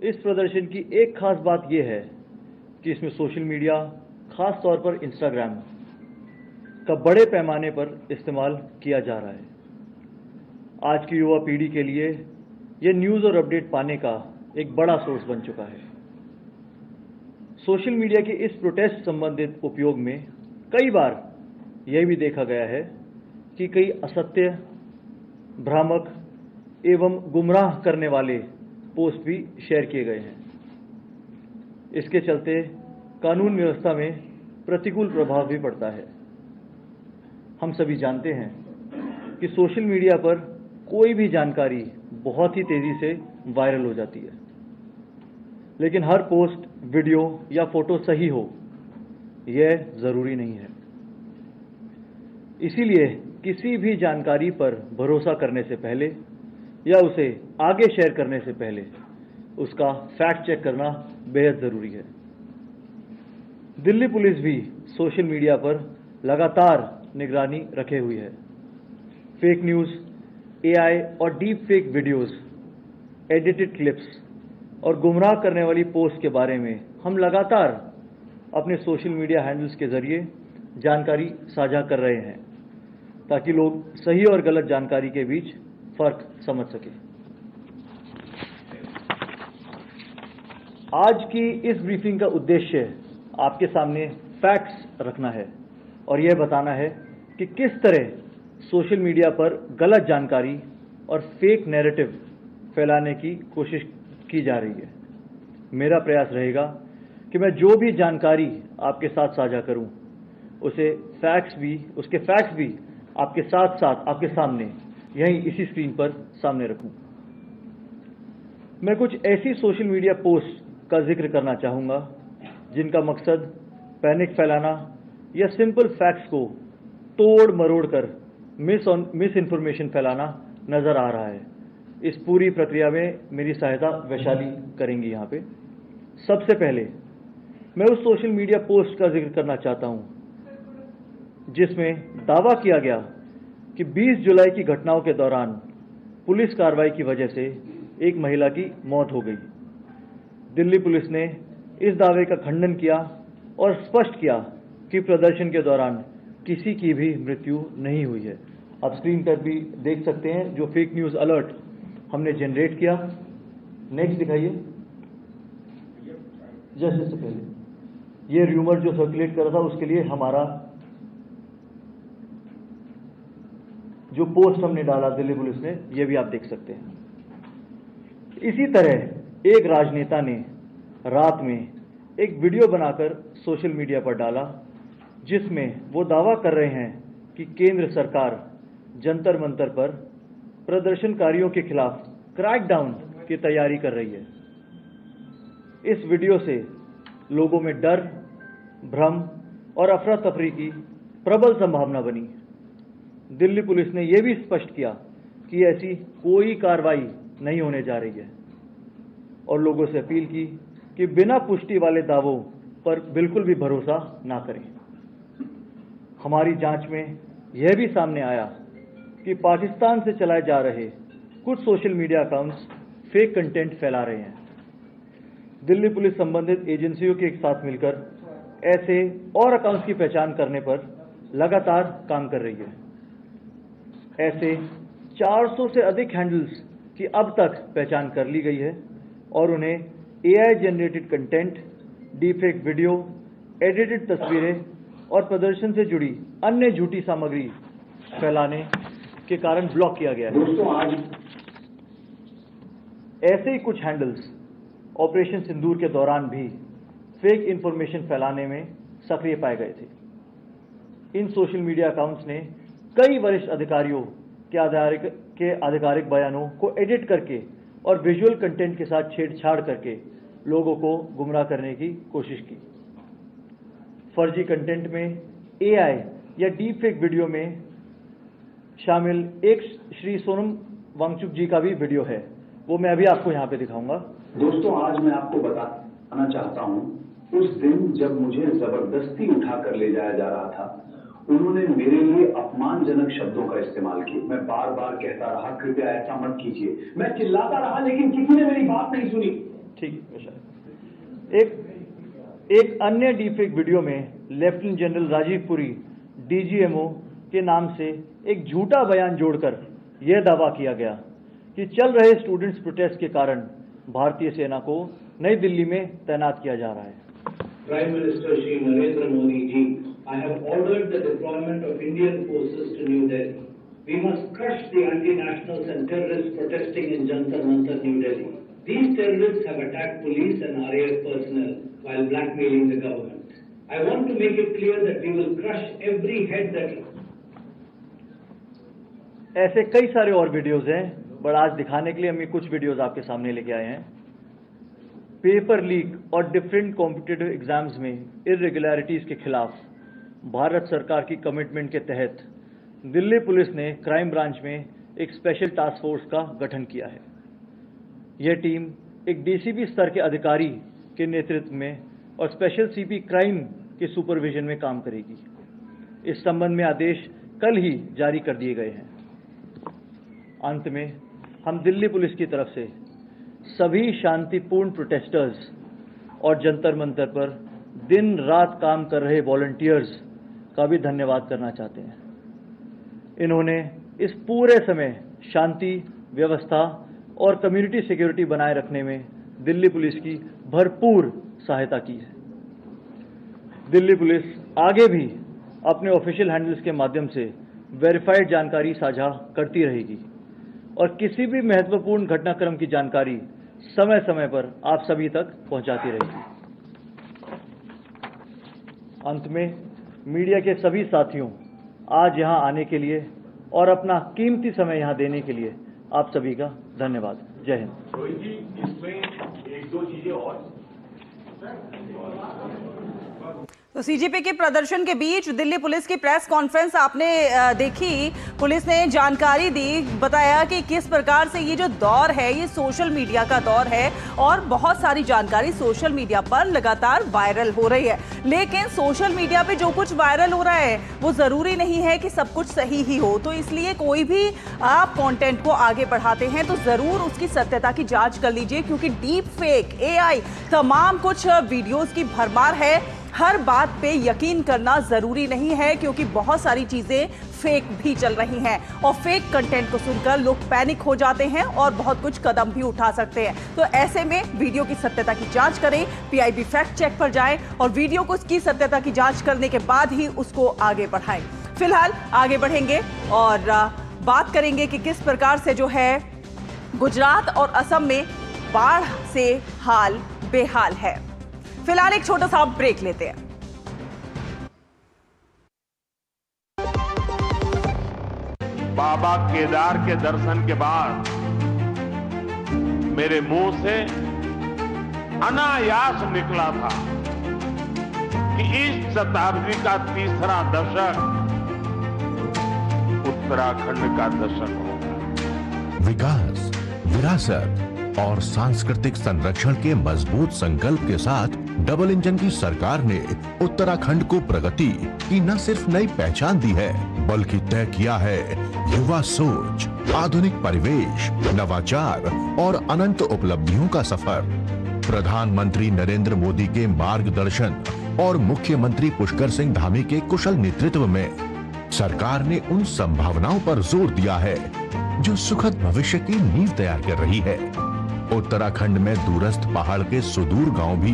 इस प्रदर्शन की एक खास बात यह है कि इसमें सोशल मीडिया, खास तौर पर इंस्टाग्राम का बड़े पैमाने पर इस्तेमाल किया जा रहा है। आज की युवा पीढ़ी के लिए यह न्यूज़ और अपडेट पाने का एक बड़ा सोर्स बन चुका है। सोशल मीडिया के इस प्रोटेस्ट संबंधित उपयोग में कई बार यह भी देखा गया है कि कई असत्य, भ्रामक एवं गुमराह करने वाले पोस्ट भी शेयर किए गए हैं। इसके चलते कानून व्यवस्था में प्रतिकूल प्रभाव भी पड़ता है। हम सभी जानते हैं कि सोशल मीडिया पर कोई भी जानकारी बहुत ही तेजी से वायरल हो जाती है, लेकिन हर पोस्ट, वीडियो या फोटो सही हो यह जरूरी नहीं है। इसीलिए किसी भी जानकारी पर भरोसा करने से पहले या उसे आगे शेयर करने से पहले उसका फैक्ट चेक करना बेहद जरूरी है। दिल्ली पुलिस भी सोशल मीडिया पर लगातार निगरानी रखे हुई है। फेक न्यूज़, एआई और deep fake videos, edited clips और गुमराह करने वाली पोस्ट के बारे में हम लगातार अपने सोशल मीडिया हैंडल्स के जरिए जानकारी साझा कर रहे हैं, ताकि लोग सही और गलत जानकारी के बीच फर्क समझ सकें। आज की इस ब्रीफिंग का उद्देश्य आपके सामने फैक्ट्स रखना है और यह बताना है कि किस तरह सोशल मीडिया पर गलत जानकारी और फेक नैरेटिव फैलाने की कोशिश की जा रही है। मेरा प्रयास रहेगा कि मैं जो भी जानकारी आपके साथ साझा करूं, उसके फैक्ट्स भी आपके साथ साथ आपके सामने यहीं इसी स्क्रीन पर सामने रखूं। मैं कुछ ऐसी सोशल मीडिया पोस्ट का जिक्र करना चाहूंगा जिनका मकसद पैनिक फैलाना या सिंपल फैक्ट्स को तोड़ मरोड़ कर मिस इन्फॉर्मेशन फैलाना नजर आ रहा है। इस पूरी प्रक्रिया में मेरी सहायता वैशाली करेंगी। यहाँ पे सबसे पहले मैं उस सोशल मीडिया पोस्ट का जिक्र करना चाहता हूँ जिसमें दावा किया गया कि 20 जुलाई की घटनाओं के दौरान पुलिस कार्रवाई की वजह से एक महिला की मौत हो गई। दिल्ली पुलिस ने इस दावे का खंडन किया और स्पष्ट किया कि प्रदर्शन के दौरान किसी की भी मृत्यु नहीं हुई है। आप स्क्रीन पर भी देख सकते हैं जो फेक न्यूज़ अलर्ट हमने जनरेट किया। नेक्स्ट दिखाइए। जस्ट इससे पहले ये र्यूमर जो सर्कुलेट कर रहा था उसके लिए हमारा जो पोस्ट हमने डाला दिल्ली पुलिस ने, ये भी आप देख सकते हैं। इसी तरह एक राजनेता ने रात में एक वीडियो बनाकर सोशल मीडिया पर डाला जिसमें वो दावा कर रहे हैं कि केंद्र सरकार जंतर मंतर पर प्रदर्शनकारियों के खिलाफ क्रैकडाउन की तैयारी कर रही है। इस वीडियो से लोगों में डर, भ्रम और अफरा तफरी की प्रबल संभावना बनी। दिल्ली पुलिस ने यह भी स्पष्ट किया कि ऐसी कोई कार्रवाई नहीं होने जा रही है और लोगों से अपील की कि बिना पुष्टि वाले दावों पर बिल्कुल भी भरोसा ना करें। हमारी जांच में यह भी सामने आया कि पाकिस्तान से चलाए जा रहे कुछ social media accounts fake content फैला रहे हैं। दिल्ली पुलिस संबंधित एजेंसियों के साथ मिलकर ऐसे और अकाउंट्स की पहचान करने पर लगातार काम कर रही है। ऐसे 400 से अधिक हैंडल्स की अब तक पहचान कर ली गई है और उन्हें AI generated content, deepfake video, edited तस्वीरें और प्रदर्शन से जुड़ी अन्य झूठी सामग्री फैलाने के कारण ब्लॉक किया गया है। दोस्तों, आज ऐसे ही कुछ हैंडल्स ऑपरेशन सिंदूर के दौरान भी फेक इंफॉर्मेशन फैलाने में सक्रिय पाए गए थे। इन सोशल मीडिया अकाउंट्स ने कई वरिष्ठ अधिकारियों के आधिकारिक बयानों को एडिट करके और विजुअल कंटेंट के साथ छेड़छाड़ करके लोगों को गुमराह करने की कोशिश की। फर्जी कंटेंट में AI या डीप फेक वीडियो में शामिल एक श्री सोनम वांगचुक जी का भी वीडियो है, वो मैं अभी आपको यहाँ पे दिखाऊंगा। दोस्तों, आज मैं आपको बताना चाहता हूँ उस दिन जब मुझे जबरदस्ती उठाकर ले जाया जा रहा था, उन्होंने मेरे लिए अपमानजनक शब्दों का इस्तेमाल किया। मैं बार बार कहता रहा कृपया ऐसा मत कीजिए, मैं चिल्लाता रहा लेकिन किसी ने मेरी बात नहीं सुनी। ठीक, एक अन्य डीफेक वीडियो में lieutenant general Rajiv Puri DGMO के नाम से एक झूठा बयान जोड़कर यह दावा किया गया कि चल रहे स्टूडेंट्स प्रोटेस्ट के कारण भारतीय सेना को नई दिल्ली में तैनात किया जा रहा है। Prime Minister Shri Narendra Modi ji, I have ordered the deployment of Indian forces to New Delhi. We must crush the anti-nationals and terrorists protesting in Jantar Mantar, New Delhi. These terrorists have attacked police and RAF personnel while blackmailing the government. I want to make it clear that we will crush every head that... ऐसे कई सारे और videos हैं, but आज दिखाने के लिए हम ये कुछ वीडियोस आपके सामने लेके आए हैं। पेपर लीक और डिफरेंट कॉम्पिटिटिव एग्जाम्स में इरेगुलरिटीज के खिलाफ भारत सरकार की कमिटमेंट के तहत दिल्ली पुलिस ने क्राइम ब्रांच में एक स्पेशल टास्क फोर्स का गठन किया है। यह टीम एक DCP स्तर के अधिकारी के नेतृत्व में और स्पेशल CP क्राइम के सुपरविजन में काम करेगी। इस संबंध में आदेश कल ही जारी कर दिए गए हैं। अंत में हम दिल्ली पुलिस की तरफ से सभी शांतिपूर्ण प्रोटेस्टर्स और जंतर मंतर पर दिन रात काम कर रहे वॉलंटियर्स का भी धन्यवाद करना चाहते हैं। इन्होंने इस पूरे समय शांति, व्यवस्था और कम्युनिटी सिक्योरिटी बनाए रखने में दिल्ली पुलिस की भरपूर सहायता की है। दिल्ली पुलिस आगे भी अपने ऑफिशियल हैंडल्स के माध्यम से वेरीफाइड जानकारी साझा करती रहेगी और किसी भी महत्वपूर्ण घटनाक्रम की जानकारी समय समय पर आप सभी तक पहुंचाती रहेगी। अंत में मीडिया के सभी साथियों, आज यहां आने के लिए और अपना कीमती समय यहां देने के लिए आप सभी का धन्यवाद। जय हिंद। रोहित जी, इसमें एक दो चीजें और तो सीजेपी के प्रदर्शन के बीच दिल्ली पुलिस की प्रेस कॉन्फ्रेंस आपने देखी। पुलिस ने जानकारी दी, बताया कि किस प्रकार से ये जो दौर है ये सोशल मीडिया का दौर है और बहुत सारी जानकारी सोशल मीडिया पर लगातार वायरल हो रही है। लेकिन सोशल मीडिया पे जो कुछ वायरल हो रहा है वो जरूरी नहीं है कि सब कुछ सही ही हो। तो इसलिए कोई भी आप कंटेंट को आगे बढ़ाते हैं तो जरूर उसकी सत्यता की जांच कर लीजिए, क्योंकि डीप फेक, एआई, तमाम कुछ वीडियोस की भरमार है। हर बात पे यकीन करना जरूरी नहीं है, क्योंकि बहुत सारी चीजें फेक भी चल रही हैं और फेक कंटेंट को सुनकर लोग पैनिक हो जाते हैं और बहुत कुछ कदम भी उठा सकते हैं। तो ऐसे में वीडियो की सत्यता की जांच करें, पीआईबी फैक्ट चेक पर जाएं और वीडियो को उसकी सत्यता की जांच करने के बाद ही उसको आगे बढ़ाएं। फिलहाल आगे बढ़ेंगे और बात करेंगे कि किस प्रकार से जो है गुजरात और असम में बाढ़ से हाल बेहाल है। फिलहाल एक छोटा सा ब्रेक लेते हैं। बाबा केदार के दर्शन के बाद मेरे मुंह से अनायास निकला था कि इस शताब्दी का तीसरा दशक उत्तराखंड का दशक होगा। विकास, विरासत और सांस्कृतिक संरक्षण के मजबूत संकल्प के साथ डबल इंजन की सरकार ने उत्तराखंड को प्रगति की न सिर्फ नई पहचान दी है, बल्कि तय किया है युवा सोच, आधुनिक परिवेश, नवाचार और अनंत उपलब्धियों का सफर। प्रधानमंत्री नरेंद्र मोदी के मार्गदर्शन और मुख्यमंत्री पुष्कर सिंह धामी के कुशल नेतृत्व में सरकार ने उन संभावनाओं पर जोर दिया है जो सुखद भविष्य की नींव तैयार कर रही है। उत्तराखंड में दूरस्थ पहाड़ के सुदूर गांव भी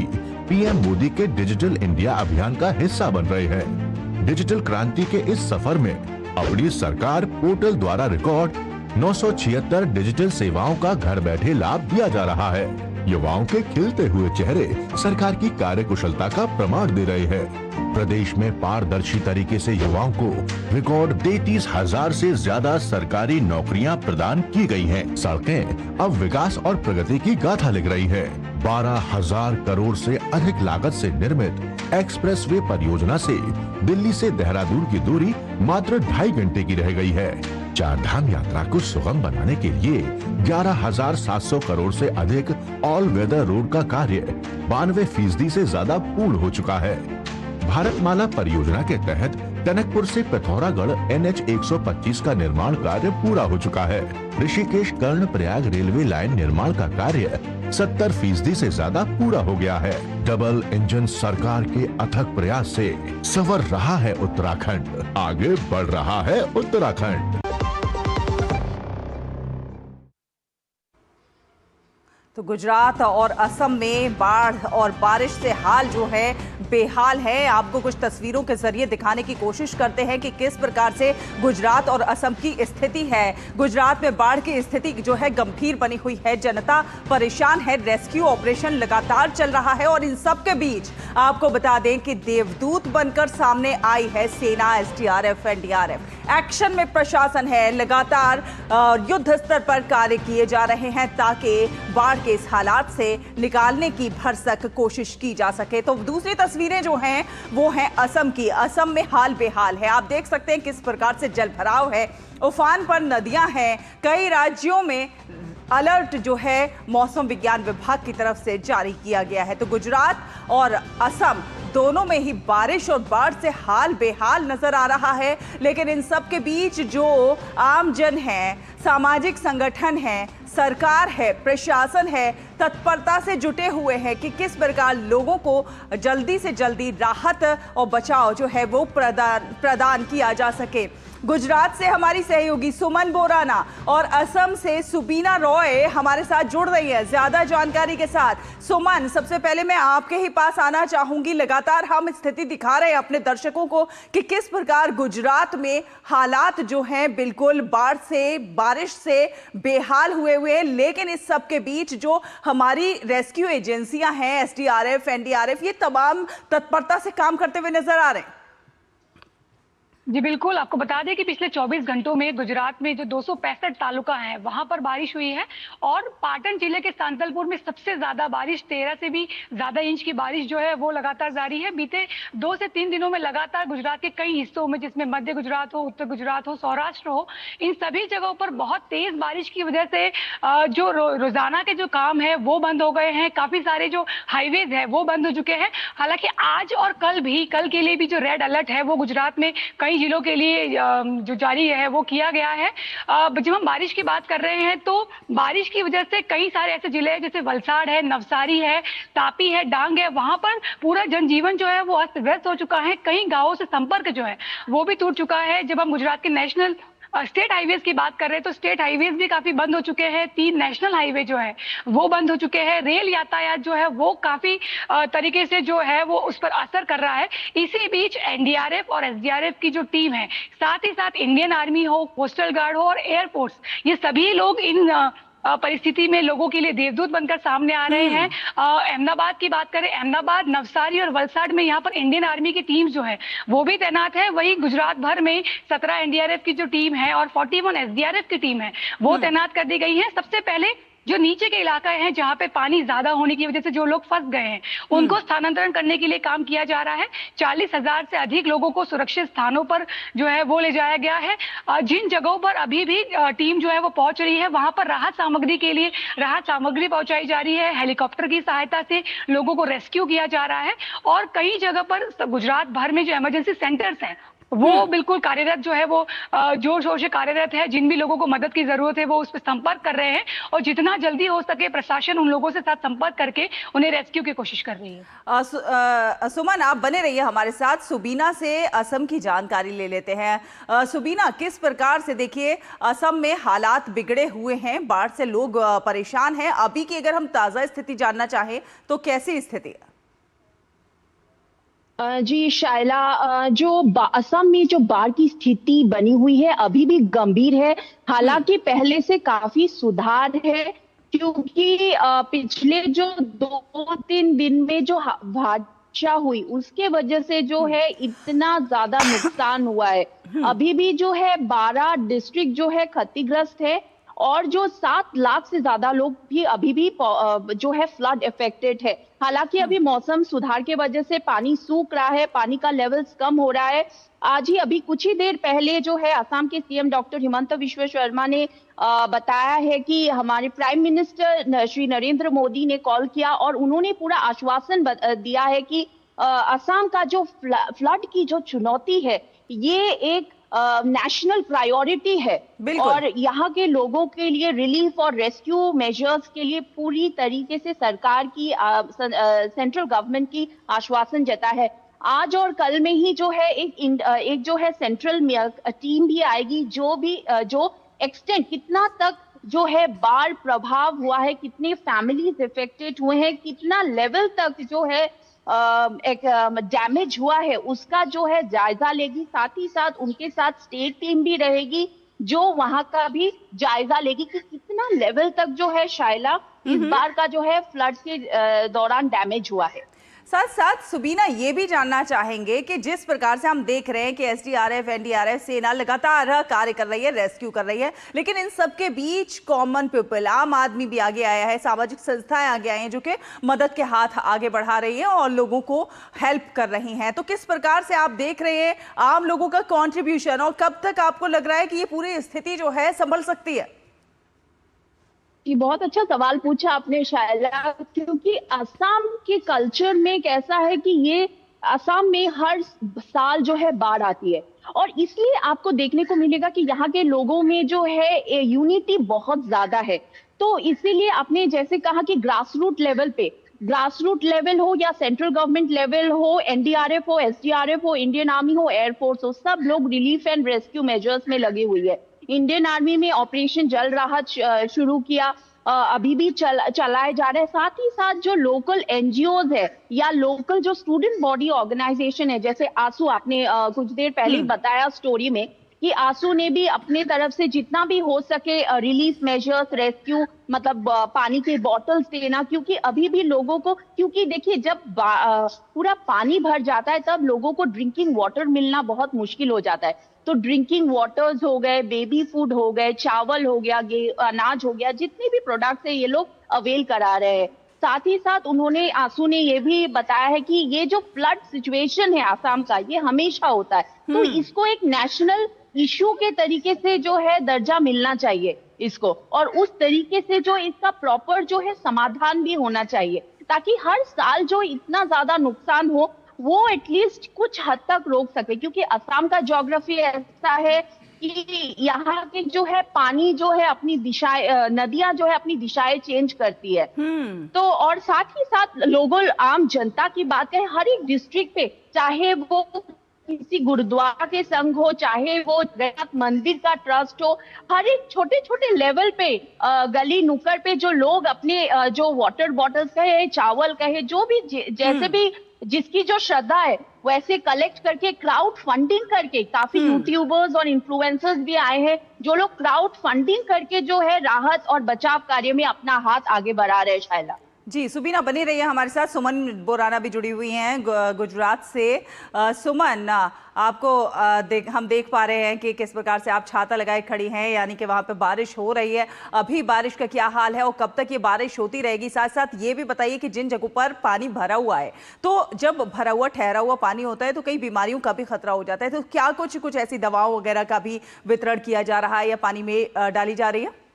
पीएम मोदी के डिजिटल इंडिया अभियान का हिस्सा बन रहे हैं। डिजिटल क्रांति के इस सफर में अपनी सरकार पोर्टल द्वारा रिकॉर्ड 976 डिजिटल सेवाओं का घर बैठे लाभ दिया जा रहा है। युवाओं के खिलते हुए चेहरे सरकार की कार्यकुशलता का प्रमाण दे रहे हैं। प्रदेश में पारदर्शी तरीके से युवाओं को रिकॉर्ड 33,000 से ज्यादा सरकारी नौकरियां प्रदान की गई हैं। सड़कें अब विकास और प्रगति की गाथा लिख रही है। 12,000 करोड़ से अधिक लागत से निर्मित एक्सप्रेसवे परियोजना से दिल्ली से देहरादून की दूरी मात्र 2.5 घंटे की रह गई है। चार धाम यात्रा को सुगम बनाने के लिए 11,700 करोड़ से अधिक ऑल वेदर रोड का कार्य 92% से ज्यादा पूर्ण हो चुका है। भारतमाला परियोजना के तहत टनकपुर से पिथौरागढ़ NH 125 का निर्माण कार्य पूरा हो चुका है। ऋषिकेश कर्णप्रयाग रेलवे लाइन निर्माण का कार्य 70% से ज्यादा पूरा हो गया है। डबल इंजन सरकार के अथक प्रयास से संवर रहा है उत्तराखंड, आगे बढ़ रहा है उत्तराखंड। तो गुजरात और असम में बाढ़ और बारिश से हाल जो है बेहाल है। आपको कुछ तस्वीरों के जरिए दिखाने की कोशिश करते हैं कि किस प्रकार से गुजरात और असम की स्थिति है। गुजरात में बाढ़ की स्थिति जो है गंभीर बनी हुई है, जनता परेशान है, रेस्क्यू ऑपरेशन लगातार चल रहा है और इन सब के बीच आपको बता दें कि देवदूत बनकर सामने आई है सेना, SDRF, NDRF। एक्शन में प्रशासन है, लगातार युद्ध स्तर पर कार्य किए जा रहे हैं ताकि बाढ़ के इस हालात से निकालने की भरसक कोशिश की जा सके। तो दूसरी तस्वीरें जो हैं वो हैं असम की। असम में हाल बेहाल है। आप देख सकते हैं किस प्रकार से जल भराव है, उफान पर नदियां हैं। कई राज्यों में अलर्ट जो है मौसम विज्ञान विभाग की तरफ से जारी किया गया है। तो गुजरात और असम दोनों में ही बारिश और बाढ़ से हाल बेहाल नजर आ रहा है। लेकिन इन सब के बीच जो आमजन है, सामाजिक संगठन है, सरकार है, प्रशासन है, तत्परता से जुटे हुए हैं कि किस प्रकार लोगों को जल्दी से जल्दी राहत और बचाव जो है वो प्रदान किया जा सके। गुजरात से हमारी सहयोगी सुमन बोराना और असम से सुबीना रॉय हमारे साथ जुड़ रही है ज्यादा जानकारी के साथ। सुमन, सबसे पहले मैं आपके ही पास आना चाहूंगी। लगातार हम स्थिति दिखा रहे हैं अपने दर्शकों को कि किस प्रकार गुजरात में हालात जो हैं बिल्कुल बाढ़ से, बारिश से बेहाल हुए हुए, लेकिन इस सब के बीच जो हमारी रेस्क्यू एजेंसियां हैं, SDRF, NDRF, ये तमाम तत्परता से काम करते हुए नजर आ रहे हैं। जी बिल्कुल, आपको बता दें कि पिछले 24 घंटों में गुजरात में जो 265 तालुका हैं वहां पर बारिश हुई है और पाटन जिले के सांतलपुर में सबसे ज्यादा बारिश 13 से भी ज्यादा इंच की बारिश जो है वो लगातार जारी है। बीते 2 से 3 दिनों में लगातार गुजरात के कई हिस्सों में, जिसमें मध्य गुजरात हो, उत्तर गुजरात हो, सौराष्ट्र हो, इन सभी जगहों पर बहुत तेज बारिश की वजह से जो रोजाना के जो काम है वो बंद हो गए हैं। काफी सारे जो हाईवेज है वो बंद हो चुके हैं। हालांकि आज और कल के लिए भी जो रेड अलर्ट है वो गुजरात में कई जिलों के लिए जो जारी है वो किया गया है। जब हम बारिश की बात कर रहे हैं तो बारिश की वजह से कई सारे ऐसे जिले हैं जैसे वलसाड़ है, नवसारी है, तापी है, डांग है, वहां पर पूरा जनजीवन जो है वो अस्त व्यस्त हो चुका है। कई गांवों से संपर्क जो है वो भी टूट चुका है। जब हम गुजरात के नेशनल स्टेट हाईवेज की बात कर रहे हैं तो स्टेट हाईवेज भी काफी बंद हो चुके हैं। 3 नेशनल हाईवे जो है वो बंद हो चुके हैं। रेल यातायात जो है वो काफी तरीके से जो है वो उस पर असर कर रहा है। इसी बीच एनडीआरएफ और एसडीआरएफ की जो टीम है, साथ ही साथ इंडियन आर्मी हो, कोस्टल गार्ड हो और एयरफोर्स, ये सभी लोग इन परिस्थिति में लोगों के लिए देवदूत बनकर सामने आ रहे हैं। अहमदाबाद की बात करें, अहमदाबाद, नवसारी और वलसाड़ में यहाँ पर इंडियन आर्मी की टीम जो है वो भी तैनात है। वही गुजरात भर में 17 एनडीआरएफ की जो टीम है और 41 एसडीआरएफ की टीम है वो तैनात कर दी गई है। सबसे पहले जो नीचे के इलाका है जहां पे पानी ज्यादा होने की वजह से जो लोग फंस गए हैं उनको स्थानांतरण करने के लिए काम किया जा रहा है। 40,000 से अधिक लोगों को सुरक्षित स्थानों पर जो है वो ले जाया गया है। जिन जगहों पर अभी भी टीम जो है वो पहुंच रही है वहां पर राहत सामग्री के लिए राहत सामग्री पहुंचाई जा रही है। हेलीकॉप्टर की सहायता से लोगों को रेस्क्यू किया जा रहा है और कई जगह पर गुजरात भर में जो इमरजेंसी सेंटर्स हैं वो बिल्कुल कार्यरत जो है वो जोर शोर से कार्यरत है। जिन भी लोगों को मदद की जरूरत है वो उस पर संपर्क कर रहे हैं और जितना जल्दी हो सके प्रशासन उन लोगों से साथ संपर्क करके उन्हें रेस्क्यू की कोशिश कर रही है। सुमन, आप बने रहिए हमारे साथ। सुबीना से असम की जानकारी ले लेते हैं। सुबीना, किस प्रकार से देखिए असम में हालात बिगड़े हुए हैं, बाढ़ से लोग परेशान हैं। अभी की अगर हम ताजा स्थिति जानना चाहें तो कैसी स्थिति है? जी शायला, जो असम में जो बाढ़ की स्थिति बनी हुई है अभी भी गंभीर है। हालांकि पहले से काफी सुधार है क्योंकि पिछले जो 2-3 दिन में जो वर्षा हुई उसके वजह से जो है इतना ज्यादा नुकसान हुआ है। अभी भी जो है 12 डिस्ट्रिक्ट जो है क्षतिग्रस्त है और जो 7 लाख से ज्यादा लोग भी अभी भी जो है फ्लड इफेक्टेड है। हालांकि अभी मौसम सुधार के वजह से पानी सूख रहा है, पानी का लेवल्स कम हो रहा है। आज ही अभी कुछ ही देर पहले जो है असम के सीएम डॉक्टर हिमंता बिस्वा शर्मा ने बताया है कि हमारे प्राइम मिनिस्टर श्री नरेंद्र मोदी ने कॉल किया और उन्होंने पूरा आश्वासन दिया है कि असम का जो फ्लड की जो चुनौती है ये एक नेशनल प्रायोरिटी है और यहाँ के लोगों के लिए रिलीफ और रेस्क्यू मेजर्स के लिए पूरी तरीके से सरकार की सेंट्रल गवर्नमेंट की आश्वासन जता है। आज और कल में ही जो है एक जो है सेंट्रल टीम भी आएगी जो एक्सटेंट कितना तक जो है बाढ़ प्रभाव हुआ है, कितने फैमिलीज इफेक्टेड हुए हैं, कितना लेवल तक जो है एक डैमेज हुआ है उसका जो है जायजा लेगी। साथ ही साथ उनके साथ स्टेट टीम भी रहेगी जो वहां का भी जायजा लेगी कि कितना लेवल तक जो है शायला इस बार का जो है फ्लड के दौरान डैमेज हुआ है। साथ साथ सुबीना ये भी जानना चाहेंगे कि जिस प्रकार से हम देख रहे हैं कि एसडीआरएफ, एनडीआरएफ सेना लगातार कार्य कर रही है, रेस्क्यू कर रही है, लेकिन इन सब के बीच कॉमन पीपल, आम आदमी भी आगे आया है, सामाजिक संस्थाएं आगे आई हैं जो कि मदद के हाथ आगे बढ़ा रही हैं और लोगों को हेल्प कर रही हैं। तो किस प्रकार से आप देख रहे हैं आम लोगों का कॉन्ट्रीब्यूशन और कब तक आपको लग रहा है कि ये पूरी स्थिति जो है संभल सकती है? ये बहुत अच्छा सवाल पूछा आपने शायला, क्योंकि असम के कल्चर में कैसा है कि ये असम में हर साल जो है बाढ़ आती है और इसलिए आपको देखने को मिलेगा कि यहाँ के लोगों में जो है यूनिटी बहुत ज्यादा है। तो इसीलिए आपने जैसे कहा कि ग्रास रूट लेवल हो या सेंट्रल गवर्नमेंट लेवल हो, एनडीआरएफ हो, एसडीआरएफ हो, इंडियन आर्मी हो, एयरफोर्स हो, सब लोग रिलीफ एंड रेस्क्यू मेजर्स में लगे हुई है। इंडियन आर्मी में ऑपरेशन जल राहत शुरू किया, अभी भी चलाए जा रहे हैं। साथ ही साथ जो लोकल एनजीओज है या लोकल जो स्टूडेंट बॉडी ऑर्गेनाइजेशन है, जैसे आंसू आपने कुछ देर पहले बताया स्टोरी में कि आसू ने भी अपने तरफ से जितना भी हो सके रिलीफ मेजर्स, रेस्क्यू, मतलब पानी के बॉटल्स देना, क्योंकि अभी भी लोगों को, क्योंकि देखिए जब पूरा पानी भर जाता है तब लोगों को ड्रिंकिंग वाटर मिलना बहुत मुश्किल हो जाता है। तो ड्रिंकिंग वाटर्स हो गए, बेबी फूड हो गए, चावल हो गया, अनाज हो गया, जितने भी प्रोडक्ट्स है ये लोग अवेल करा रहे हैं। साथ ही साथ आंसू ने ये भी बताया है कि ये जो फ्लड सिचुएशन है आसाम का, ये हमेशा होता है, तो इसको एक नेशनल इशू के तरीके से जो है दर्जा मिलना चाहिए इसको, और उस तरीके से जो इसका प्रॉपर जो है समाधान भी होना चाहिए, ताकि हर साल जो इतना ज्यादा नुकसान हो वो एटलीस्ट कुछ हद तक रोक सके। क्योंकि असम का ज्योग्राफी ऐसा है कि यहाँ के जो है पानी जो है अपनी दिशाएं, नदियां जो है अपनी दिशाएं चेंज करती है। तो और साथ ही साथ लोगों, आम जनता की बात है, हर एक डिस्ट्रिक्ट पे, चाहे वो किसी गुरुद्वारा के संघ हो, चाहे वो जगन्नाथ मंदिर का ट्रस्ट हो, हर एक छोटे छोटे लेवल पे गली नुक्कड़ पे जो लोग अपने जो वाटर बॉटल्स कहे, चावल कहे, जो भी जैसे भी जिसकी जो श्रद्धा है वैसे कलेक्ट करके, क्राउड फंडिंग करके, काफी यूट्यूबर्स और इन्फ्लुएंसर्स भी आए हैं जो लोग क्राउड फंडिंग करके जो है राहत और बचाव कार्य में अपना हाथ आगे बढ़ा रहे हैं। शायला जी, सुबीना बनी रही है हमारे साथ। सुमन बोराना भी जुड़ी हुई हैं गुजरात से। सुमन, आपको हम देख पा रहे हैं कि किस प्रकार से आप छाता लगाए खड़ी हैं, यानी कि वहाँ पे बारिश हो रही है। अभी बारिश का क्या हाल है और कब तक ये बारिश होती रहेगी? साथ साथ ये भी बताइए कि जिन जगहों पर पानी भरा हुआ है, तो जब भरा हुआ ठहरा हुआ पानी होता है तो कई बीमारियों का भी खतरा हो जाता है, तो क्या कुछ ऐसी दवाओं वगैरह का भी वितरण किया जा रहा है या पानी में डाली जा रही है?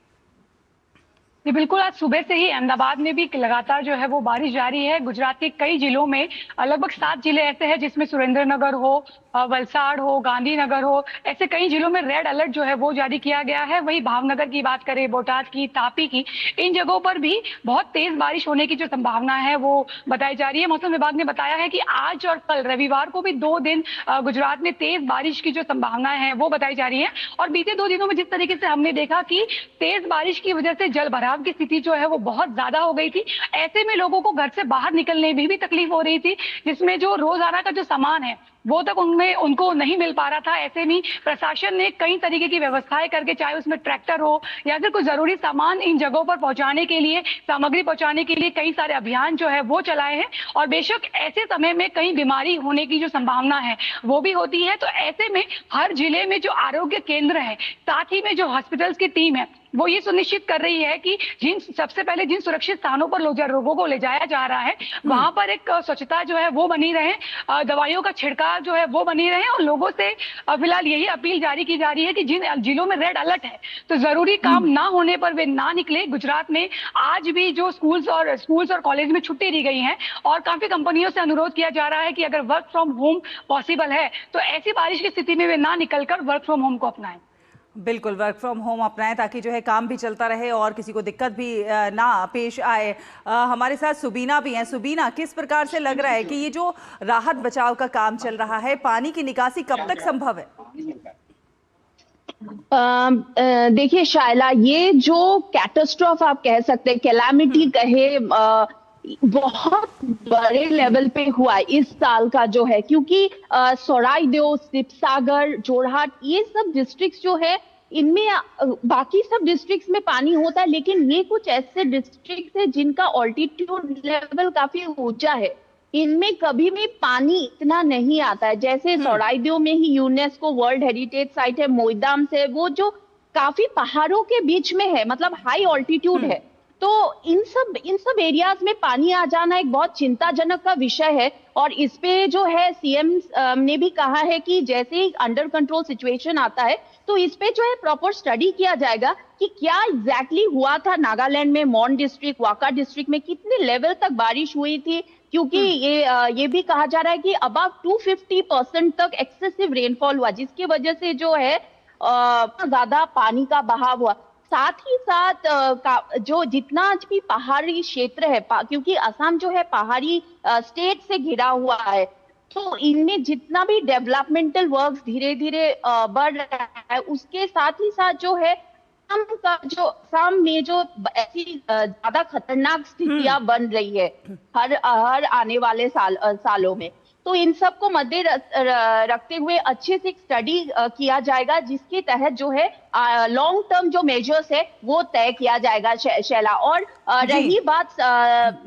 जी बिल्कुल, आज सुबह से ही अहमदाबाद में भी लगातार जो है वो बारिश जारी है। गुजरात के कई जिलों में, लगभग 7 जिले ऐसे हैं जिसमें सुरेंद्रनगर हो, वलसाड़ हो, गांधीनगर हो, ऐसे कई जिलों में रेड अलर्ट जो है वो जारी किया गया है। वहीं भावनगर की बात करें, बोटाद की, तापी की, इन जगहों पर भी बहुत तेज बारिश होने की जो संभावना है वो बताई जा रही है। मौसम विभाग ने बताया है कि आज और कल रविवार को भी 2 दिन गुजरात में तेज बारिश की जो संभावनाएं हैं वो बताई जा रही है। और बीते 2 दिनों में जिस तरीके से हमने देखा कि तेज बारिश की वजह से जल भराव की स्थिति जो है वो बहुत ज्यादा हो गई थी, ऐसे में लोगों को घर से बाहर निकलने में भी तकलीफ हो रही थी, जिसमें जो रोजाना का जो सामान है वो तक उनको नहीं मिल पा रहा था। ऐसे में प्रशासन ने कई तरीके की व्यवस्थाएं करके, चाहे उसमें ट्रैक्टर हो या फिर कुछ जरूरी सामान इन जगहों पर पहुंचाने के लिए, सामग्री पहुंचाने के लिए कई सारे अभियान जो है वो चलाए हैं। और बेशक ऐसे समय में कई बीमारी होने की जो संभावना है वो भी होती है, तो ऐसे में हर जिले में जो आरोग्य केंद्र है, साथ ही में जो हॉस्पिटल्स की टीम है, वो ये सुनिश्चित कर रही है कि सबसे पहले जिन सुरक्षित स्थानों पर लोगों को ले जाया जा रहा है वहां पर एक स्वच्छता जो है वो बनी रहे, दवाइयों का छिड़काव जो है वो बनी रहे। और लोगों से फिलहाल यही अपील जारी की जा रही है कि जिन जिलों में रेड अलर्ट है तो जरूरी काम ना होने पर वे ना निकले। गुजरात में आज भी जो स्कूल्स और कॉलेज में छुट्टी दी गई है और काफी कंपनियों से अनुरोध किया जा रहा है कि अगर वर्क फ्रॉम होम पॉसिबल है तो ऐसी बारिश की स्थिति में वे ना निकलकर वर्क फ्रॉम होम को अपनाएं। बिल्कुल, वर्क फ्रॉम होम अपनाएं ताकि जो है काम भी चलता रहे और किसी को दिक्कत भी ना पेश आए। हमारे साथ सुबीना भी हैं। सुबीना, किस प्रकार से लग रहा है कि ये जो राहत बचाव का काम चल रहा है, पानी की निकासी कब तक संभव है? देखिए शायला, ये जो कैटास्ट्रॉफ आप कह सकते हैं, कैलामिटी कहे, बहुत बड़े लेवल पे हुआ इस साल का जो है, क्योंकि सरायदेव, शिवसागर, जोरहाट, ये सब डिस्ट्रिक्ट्स जो है इनमें बाकी सब डिस्ट्रिक्ट्स में पानी होता है, लेकिन ये कुछ ऐसे डिस्ट्रिक्ट्स है जिनका ऑल्टीट्यूड लेवल काफी ऊंचा है, इनमें कभी भी पानी इतना नहीं आता है। जैसे सरायदेव में ही यूनेस्को वर्ल्ड हेरिटेज साइट है, मोइदाम से, वो जो काफी पहाड़ों के बीच में है, मतलब हाई ऑल्टीट्यूड है, तो इन सब एरियाज में पानी आ जाना एक बहुत चिंताजनक का विषय है। और इस पे जो है सीएम ने भी कहा है कि जैसे ही अंडर कंट्रोल सिचुएशन आता है तो इस पे जो है प्रॉपर स्टडी किया जाएगा कि क्या एग्जैक्टली हुआ था नागालैंड में, मॉन डिस्ट्रिक्ट, वाका डिस्ट्रिक्ट में कितने लेवल तक बारिश हुई थी, क्योंकि ये भी कहा जा रहा है कि अबाव 250% तक एक्सेसिव रेनफॉल हुआ, जिसकी वजह से जो है ज्यादा पानी का बहाव हुआ। साथ ही साथ जो जितना भी पहाड़ी क्षेत्र है, क्योंकि असम जो है पहाड़ी स्टेट से घिरा हुआ है, तो इनमें जितना भी डेवलपमेंटल वर्क्स धीरे धीरे बढ़ रहा है, उसके साथ ही साथ जो है असम में जो ऐसी ज्यादा खतरनाक स्थितियां बन रही है हर आने वाले सालों में, तो इन सब को मद्दे रखते हुए अच्छे से एक स्टडी किया जाएगा, जिसके तहत जो है लॉन्ग टर्म जो मेजर्स है वो तय किया जाएगा शैला। और रही बात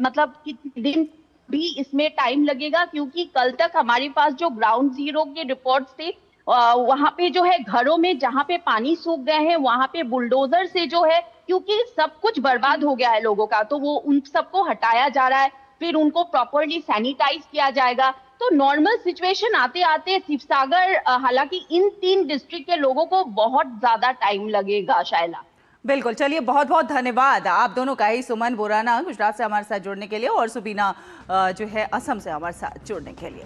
मतलब कितने दिन भी इसमें टाइम लगेगा, क्योंकि कल तक हमारे पास जो ग्राउंड जीरो के रिपोर्ट्स थे वहां पे जो है घरों में जहां पे पानी सूख गए हैं वहां पे बुलडोजर से जो है, क्योंकि सब कुछ बर्बाद हो गया है लोगों का, तो वो उन सबको हटाया जा रहा है, फिर उनको प्रॉपरली सैनिटाइज किया जाएगा। तो नॉर्मल सिचुएशन आते आते शिवसागर, हालांकि इन 3 डिस्ट्रिक्ट के लोगों को बहुत ज्यादा टाइम लगेगा शायला। बिल्कुल, चलिए बहुत बहुत धन्यवाद आप दोनों का ही, सुमन बोराना गुजरात से हमारे साथ जुड़ने के लिए और सुबीना जो है असम से हमारे साथ जुड़ने के लिए।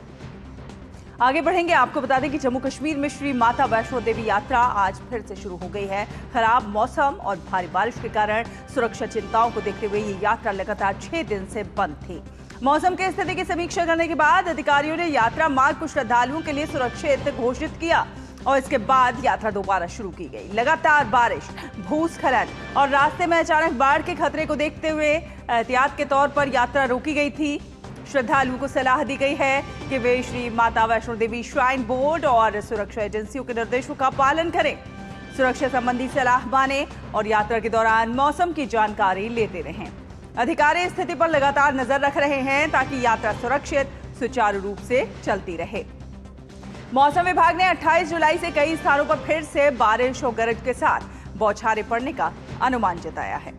आगे बढ़ेंगे, आपको बता दें कि जम्मू कश्मीर में श्री माता वैष्णो देवी यात्रा आज फिर से शुरू हो गई है। खराब मौसम और भारी बारिश के कारण सुरक्षा चिंताओं को देखते हुए ये यात्रा लगातार 6 दिन से बंद थी। मौसम की स्थिति की समीक्षा करने के बाद अधिकारियों ने यात्रा मार्ग को श्रद्धालुओं के लिए सुरक्षित घोषित किया और इसके बाद यात्रा दोबारा शुरू की गई। लगातार बारिश, भूस्खलन और रास्ते में अचानक बाढ़ के खतरे को देखते हुए एहतियात के तौर पर यात्रा रोकी गई थी। श्रद्धालुओं को सलाह दी गई है कि वे श्री माता वैष्णो देवी श्राइन बोर्ड और सुरक्षा एजेंसियों के निर्देशों का पालन करें, सुरक्षा संबंधी सलाह माने और यात्रा के दौरान मौसम की जानकारी लेते रहें। अधिकारी स्थिति पर लगातार नजर रख रहे हैं ताकि यात्रा सुरक्षित सुचारू रूप से चलती रहे। मौसम विभाग ने 28 जुलाई से कई स्थानों पर फिर से बारिश और गरज के साथ बौछारें पड़ने का अनुमान जताया है।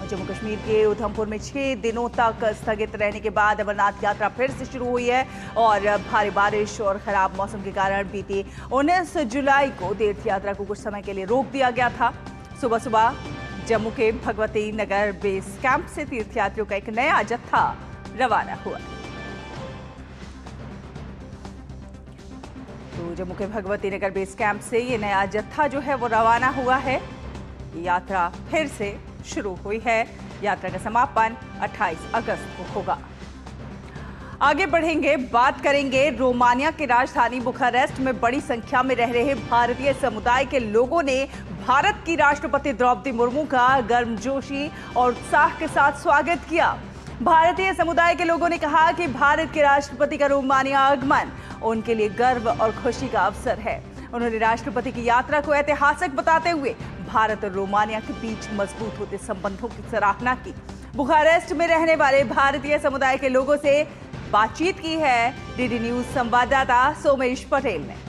जम्मू कश्मीर के उधमपुर में 6 दिनों तक स्थगित रहने के बाद अमरनाथ यात्रा फिर से शुरू हुई है और भारी बारिश और खराब मौसम के कारण बीती 19 जुलाई को तीर्थ यात्रा को कुछ समय के लिए रोक दिया गया था। सुबह सुबह जम्मू के भगवती नगर बेस कैंप से तीर्थयात्रियों का एक नया जत्था रवाना हुआ। तो जम्मू के भगवती नगर बेस कैंप से ये नया जत्था जो है वो रवाना हुआ है। यात्रा फिर से शुरू हुई है। यात्रा का समापन 28 अगस्त को होगा। आगे बढ़ेंगे, बात करेंगे रोमानिया की राजधानी बुखारेस्ट में बड़ी संख्या में रह रहे भारतीय समुदाय के लोगों ने भारत की राष्ट्रपति द्रौपदी मुर्मू का गर्मजोशी और उत्साह के साथ स्वागत किया। भारतीय समुदाय के लोगों ने कहा कि भारत के राष्ट्रपति का रोमानिया आगमन उनके लिए गर्व और खुशी का अवसर है। उन्होंने राष्ट्रपति की यात्रा को ऐतिहासिक बताते हुए भारत और रोमानिया के बीच मजबूत होते संबंधों की सराहना की। बुखारेस्ट में रहने वाले भारतीय समुदाय के लोगों से बातचीत की है डीडी न्यूज संवाददाता सोमेश पटेल ने।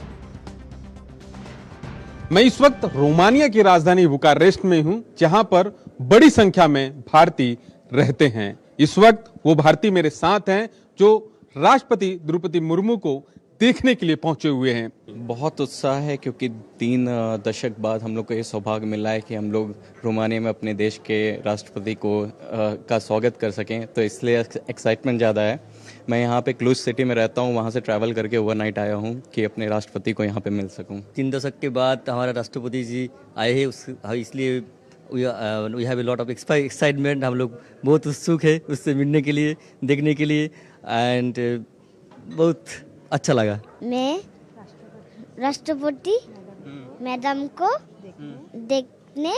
मैं इस वक्त रोमानिया की राजधानी बुखारेस्ट में हूं, जहां पर बड़ी संख्या में भारतीय रहते हैं। इस वक्त वो भारतीय मेरे साथ हैं जो राष्ट्रपति द्रौपदी मुर्मू को देखने के लिए पहुंचे हुए हैं। बहुत उत्साह है क्योंकि 3 दशक बाद हम लोग को ये सौभाग्य मिला है कि हम लोग रोमानिया में अपने देश के राष्ट्रपति को का स्वागत कर सकें, तो इसलिए एक्साइटमेंट ज़्यादा है। मैं यहाँ पे क्लूज सिटी में रहता हूँ, वहाँ से ट्रैवल करके ओवरनाइट आया हूँ कि अपने राष्ट्रपति को यहाँ पे मिल सकूँ। 3 दशक के बाद हमारा राष्ट्रपति जी आए हैं, इसलिए we have a lot of excitement. हम लोग बहुत उत्सुक है उससे मिलने के लिए, देखने के लिए, एंड बहुत अच्छा लगा। मैं राष्ट्रपति मैडम को देखने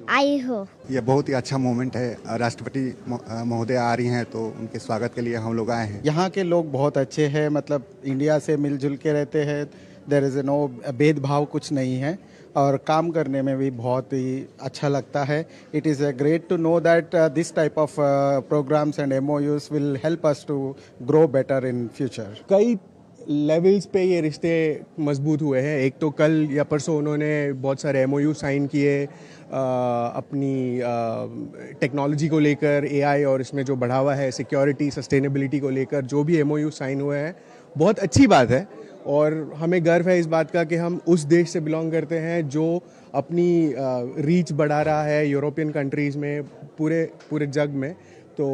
आई हो। ये बहुत ही अच्छा मोमेंट है। राष्ट्रपति महोदय आ रही हैं तो उनके स्वागत के लिए हम लोग आए हैं। यहाँ के लोग बहुत अच्छे हैं, मतलब इंडिया से मिलजुल के रहते हैं। देयर इज नो भेदभाव कुछ नहीं है और काम करने में भी बहुत ही अच्छा लगता है। It is great to know that this type of programs and MOUs will help us to grow better in future. कई लेवल्स पे ये रिश्ते मजबूत हुए हैं। एक तो कल या परसों उन्होंने बहुत सारे MOU साइन किए अपनी टेक्नोलॉजी को लेकर, AI और इसमें जो बढ़ावा है, सिक्योरिटी, सस्टेनेबिलिटी को लेकर जो भी MOU साइन हुए हैं, बहुत अच्छी बात है। और हमें गर्व है इस बात का कि हम उस देश से बिलोंग करते हैं जो अपनी रीच बढ़ा रहा है यूरोपियन कंट्रीज़ में, पूरे जग में। तो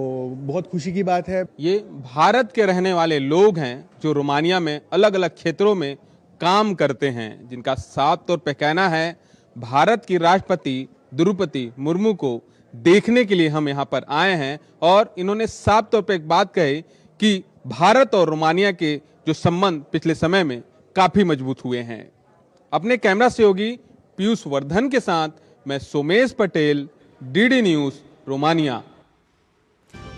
बहुत खुशी की बात है। ये भारत के रहने वाले लोग हैं जो रोमानिया में अलग अलग क्षेत्रों में काम करते हैं, जिनका साफ तौर पर कहना है भारत की राष्ट्रपति द्रौपदी मुर्मू को देखने के लिए हम यहाँ पर आए हैं। और इन्होंने साफ तौर पर एक बात कही कि भारत और रोमानिया के जो संबंध पिछले समय में काफी मजबूत हुए हैं। अपने कैमरा सहयोगी पीयूष वर्धन के साथ मैं Somesh Patel, DD news, Romania.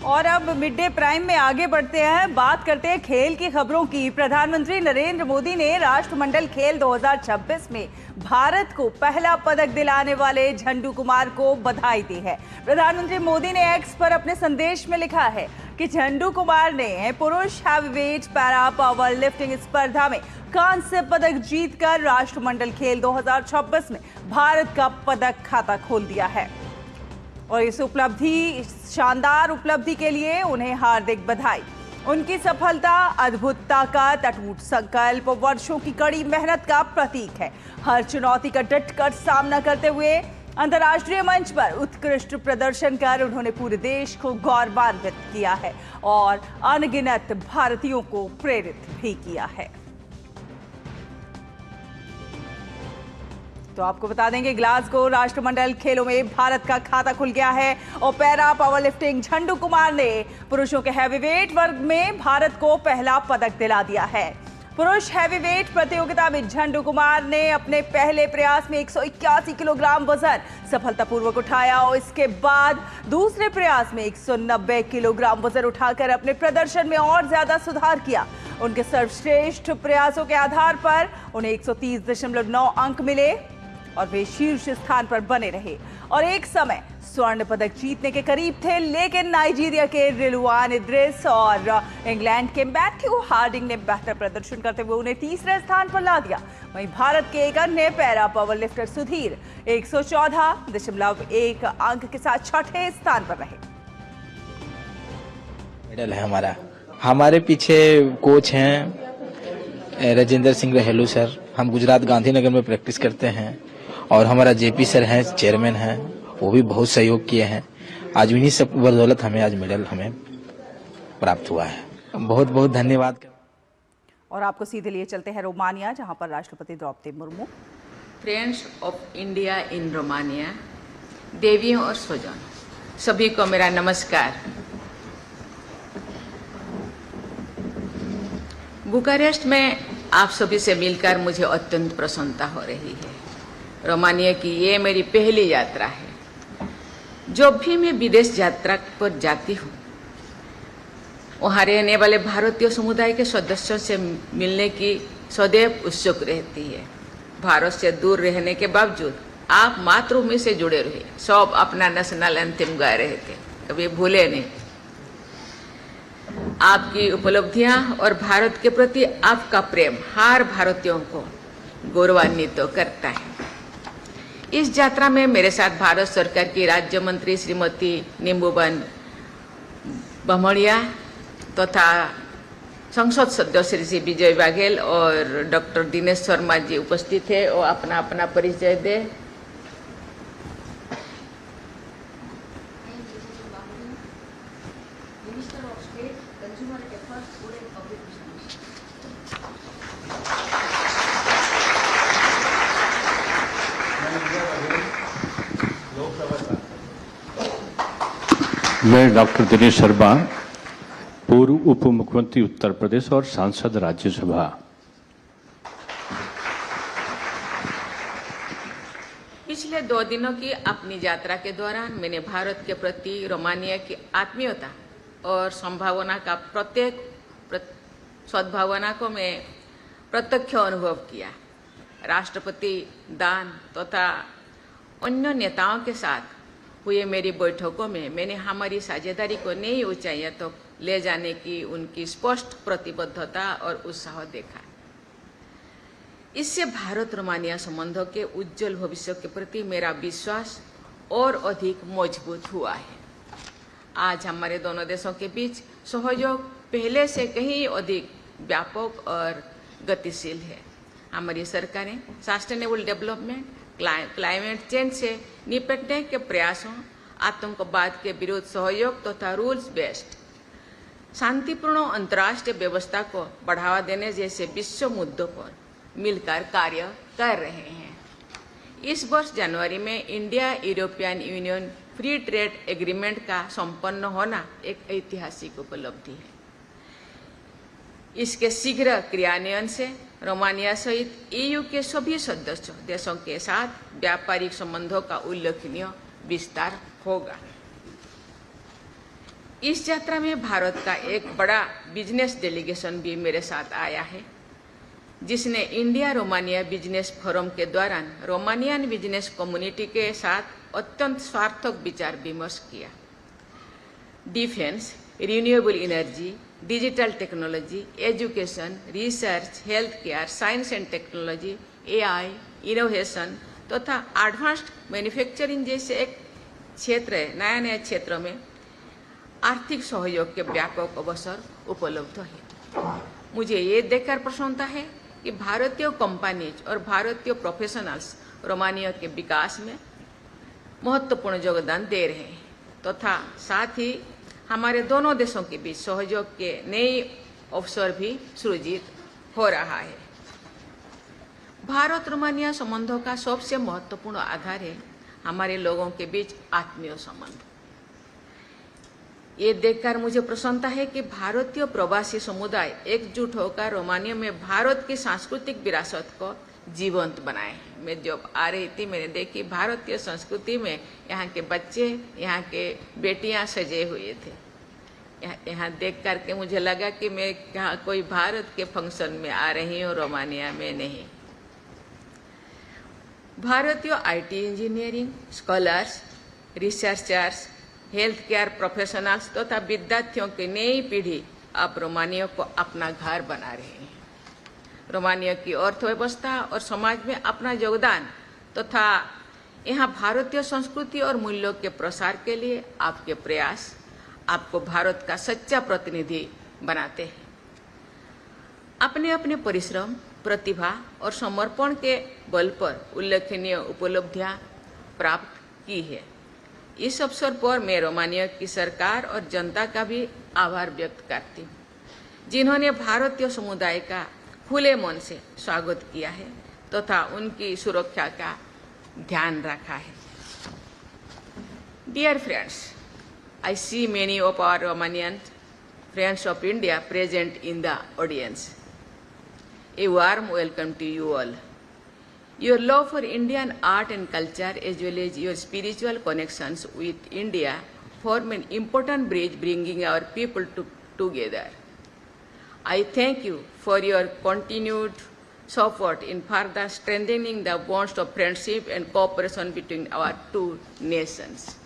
और अब मिड डे प्राइम में आगे बढ़ते हैं, बात करते हैं खेल की खबरों की। प्रधानमंत्री नरेंद्र मोदी ने राष्ट्रमंडल खेल 2026 में भारत को पहला पदक दिलाने वाले झंडू कुमार को बधाई दी है। प्रधानमंत्री मोदी ने एक्स पर अपने संदेश में लिखा है कि झंडू कुमार ने पुरुष हैवीवेट पैरा पावर लिफ्टिंग स्पर्धा में कांस्य पदक जीतकर राष्ट्रमंडल खेल 2026 में भारत का पदक खाता खोल दिया है और इस शानदार उपलब्धि के लिए उन्हें हार्दिक बधाई। उनकी सफलता अद्भुतता का अटूट संकल्प, वर्षों की कड़ी मेहनत का प्रतीक है। हर चुनौती का डटकर सामना करते हुए अंतर्राष्ट्रीय मंच पर उत्कृष्ट प्रदर्शन कर उन्होंने पूरे देश को गौरवान्वित किया है और अनगिनत भारतीयों को प्रेरित भी किया है। तो आपको बता देंगे, ग्लासगो राष्ट्रमंडल खेलों में भारत का खाता खुल गया है और पैरा पावर लिफ्टिंग झंडू कुमार ने पुरुषों के हैवीवेट वर्ग में भारत को पहला पदक दिला दिया है। पुरुष हैवीवेट प्रतियोगिता में झंडू कुमार ने अपने पहले प्रयास में 181 किलोग्राम वजन सफलतापूर्वक उठाया और इसके बाद दूसरे प्रयास में 190 किलोग्राम वजन उठाकर अपने प्रदर्शन में और ज्यादा सुधार किया। उनके सर्वश्रेष्ठ प्रयासों के आधार पर उन्हें 130.9 अंक मिले और वे शीर्ष स्थान पर बने रहे और एक समय स्वर्ण पदक जीतने के करीब थे, लेकिन नाइजीरिया के रिलवान इद्रिस और इंग्लैंड के मैथ्यू हार्डिंग ने बेहतर प्रदर्शन करते हुए उन्हें तीसरे स्थान पर ला दिया। वहीं भारत के एक अन्य पैरा पावर लिफ्टर सुधीर 114.1 अंक के साथ छठे स्थान पर रहे। मेडल है हमारे पीछे कोच हैं राजेंद्र सिंह रहेलू सर। हम गुजरात गांधीनगर में प्रैक्टिस करते हैं और हमारा जेपी सर हैं, चेयरमैन हैं, वो भी बहुत सहयोग किए हैं। आज उन्हीं सब बदौलत हमें आज मेडल हमें प्राप्त हुआ है। बहुत बहुत धन्यवाद। और आपको सीधे लिए चलते हैं रोमानिया, जहां पर राष्ट्रपति Draupadi Murmu. Friends of India in Romania, देवियों और स्वजन, सभी को मेरा नमस्कार। बुकारेस्ट में आप सभी से मिलकर मुझे अत्यंत प्रसन्नता हो रही है। रोमानिया की ये मेरी पहली यात्रा है। जब भी मैं विदेश यात्रा पर जाती हूँ, वहाँ रहने वाले भारतीय समुदाय के सदस्यों से मिलने की सदैव उत्सुक रहती है। भारत से दूर रहने के बावजूद आप मातृभूमि से जुड़े रहे, सब अपना नेशनल एंथम गा रहे थे, कभी भूले नहीं। आपकी उपलब्धियां और भारत के प्रति आपका प्रेम हर भारतीयों को गौरवान्वित करता है। इस यात्रा में मेरे साथ भारत सरकार की राज्य मंत्री श्रीमती निम्बुबन बमड़िया तथा संसद सदस्य श्री विजय बाघेल और डॉक्टर दिनेश शर्मा जी उपस्थित थे और अपना अपना परिचय दे। मैं डॉक्टर दिनेश शर्मा, पूर्व उप मुख्यमंत्री उत्तर प्रदेश और सांसद राज्यसभा। पिछले 2 दिनों की अपनी यात्रा के दौरान मैंने भारत के प्रति रोमानिया की आत्मीयता और संभावना का सद्भावना को मैं प्रत्यक्ष अनुभव किया। राष्ट्रपति दान तथा अन्य नेताओं के साथ हुए मेरी बैठकों में मैंने हमारी साझेदारी को नई ऊंचाइयों तक ले जाने की उनकी स्पष्ट प्रतिबद्धता और उत्साह देखा। इससे भारत रोमानिया संबंधों के उज्जवल भविष्य के प्रति मेरा विश्वास और अधिक मजबूत हुआ है। आज हमारे दोनों देशों के बीच सहयोग पहले से कहीं अधिक व्यापक और गतिशील है। हमारी सरकारें सस्टेनेबल डेवलपमेंट, क्लाइमेट चेंज से निपटने के प्रयासों, आतंकवाद के विरुद्ध सहयोग तथा रूल्स बेस्ड शांतिपूर्ण अंतर्राष्ट्रीय व्यवस्था को बढ़ावा देने जैसे विश्व मुद्दों पर मिलकर कार्य कर रहे हैं। इस वर्ष जनवरी में India European union free trade agreement का संपन्न होना एक ऐतिहासिक उपलब्धि है। इसके शीघ्र क्रियान्वयन से रोमानिया सहित ईयू के सभी सदस्य देशों के साथ व्यापारिक संबंधों का उल्लेखनीय विस्तार होगा। इस यात्रा में भारत का एक बड़ा बिजनेस डेलीगेशन भी मेरे साथ आया है, जिसने इंडिया रोमानिया बिजनेस फोरम के दौरान रोमानियन बिजनेस कम्युनिटी के साथ अत्यंत सार्थक विचार विमर्श किया। Defence, renewable energy, digital technology, education, research, health care, science and technology, AI, innovation तथा एडवांस्ड मैन्युफैक्चरिंग जैसे एक क्षेत्र है, नया नया क्षेत्रों में आर्थिक सहयोग के व्यापक अवसर उपलब्ध है। मुझे ये देखकर प्रसन्नता है कि भारतीय कंपनीज और भारतीय प्रोफेशनल्स रोमानिया के विकास में महत्वपूर्ण योगदान दे रहे हैं तथा साथ ही हमारे दोनों देशों के बीच सहयोग के नए अवसर भी सृजित हो रहा है। भारत रोमानिया संबंधों का सबसे महत्वपूर्ण आधार है हमारे लोगों के बीच आत्मीय संबंध। ये देखकर मुझे प्रसन्नता है कि भारतीय प्रवासी समुदाय एकजुट होकर रोमानिया में भारत की सांस्कृतिक विरासत को जीवंत बनाए। मैं जब आ रही थी मैंने देखी भारतीय संस्कृति में यहाँ के बच्चे, यहाँ के बेटियाँ सजे हुए थे। यहाँ देख करके मुझे लगा कि मैं यहाँ कोई भारत के फंक्शन में आ रही हूँ, रोमानिया में नहीं। भारतीय IT engineering, scholars, researchers, health care professionals तथा विद्यार्थियों की नई पीढ़ी अब रोमानिया को अपना घर बना रहे हैं। रोमानिया की अर्थव्यवस्था और समाज में अपना योगदान तथा यहाँ भारतीय संस्कृति और मूल्यों के प्रसार के लिए आपके प्रयास आपको भारत का सच्चा प्रतिनिधि बनाते हैं। अपने अपने परिश्रम, प्रतिभा और समर्पण के बल पर उल्लेखनीय उपलब्धियां प्राप्त की है। इस अवसर पर मैं रोमानिया की सरकार और जनता का भी आभार व्यक्त करती हूँ, जिन्होंने भारतीय समुदाय का खुले मन से स्वागत किया है तथा उनकी सुरक्षा का ध्यान रखा है। Dear friends, I see many of our Romanian friends of India present in the audience. A warm welcome to you all. Your love for Indian art and culture as well as your spiritual connections with India form an important bridge bringing our people together. I thank you for your continued support in further strengthening the bonds of friendship and cooperation between our two nations.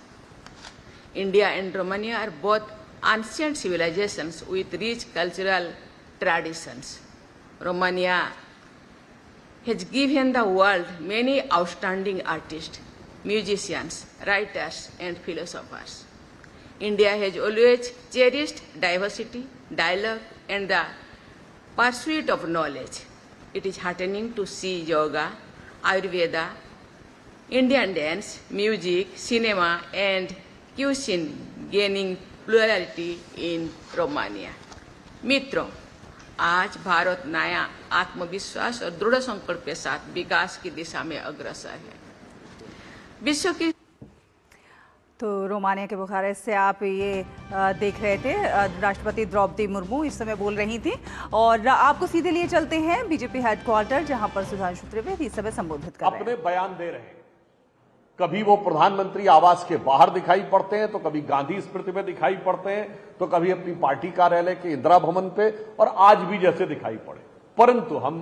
India and Romania are both ancient civilizations with rich cultural traditions. Romania has given the world many outstanding artists, musicians, writers, and philosophers. India has always cherished diversity, dialogue, and the pursuit of knowledge. It is heartening to see yoga, Ayurveda, Indian dance, music, cinema, and cuisine gaining plurality in Romania. मित्रों, आज भारत नया आत्मविश्वास और दृढ़ संकल्प के साथ विकास की दिशा में अग्रसर है। विश्व की तो रोमानिया के बुखारेस्ट से आप ये देख रहे थे, राष्ट्रपति द्रौपदी मुर्मू इस समय बोल रही थी। और आपको सीधे लिए चलते हैं बीजेपी हेडक्वार्टर, जहां पर सुधांशु त्रिवेदी इस समय संबोधित कर रहे हैं। अपने बयान दे रहे हैं, कभी वो प्रधानमंत्री आवास के बाहर दिखाई पड़ते हैं, तो कभी गांधी स्मृति में दिखाई पड़ते हैं, तो कभी अपनी पार्टी कार्यालय के इंदिरा भवन पे, और आज भी जैसे दिखाई पड़े। परंतु हम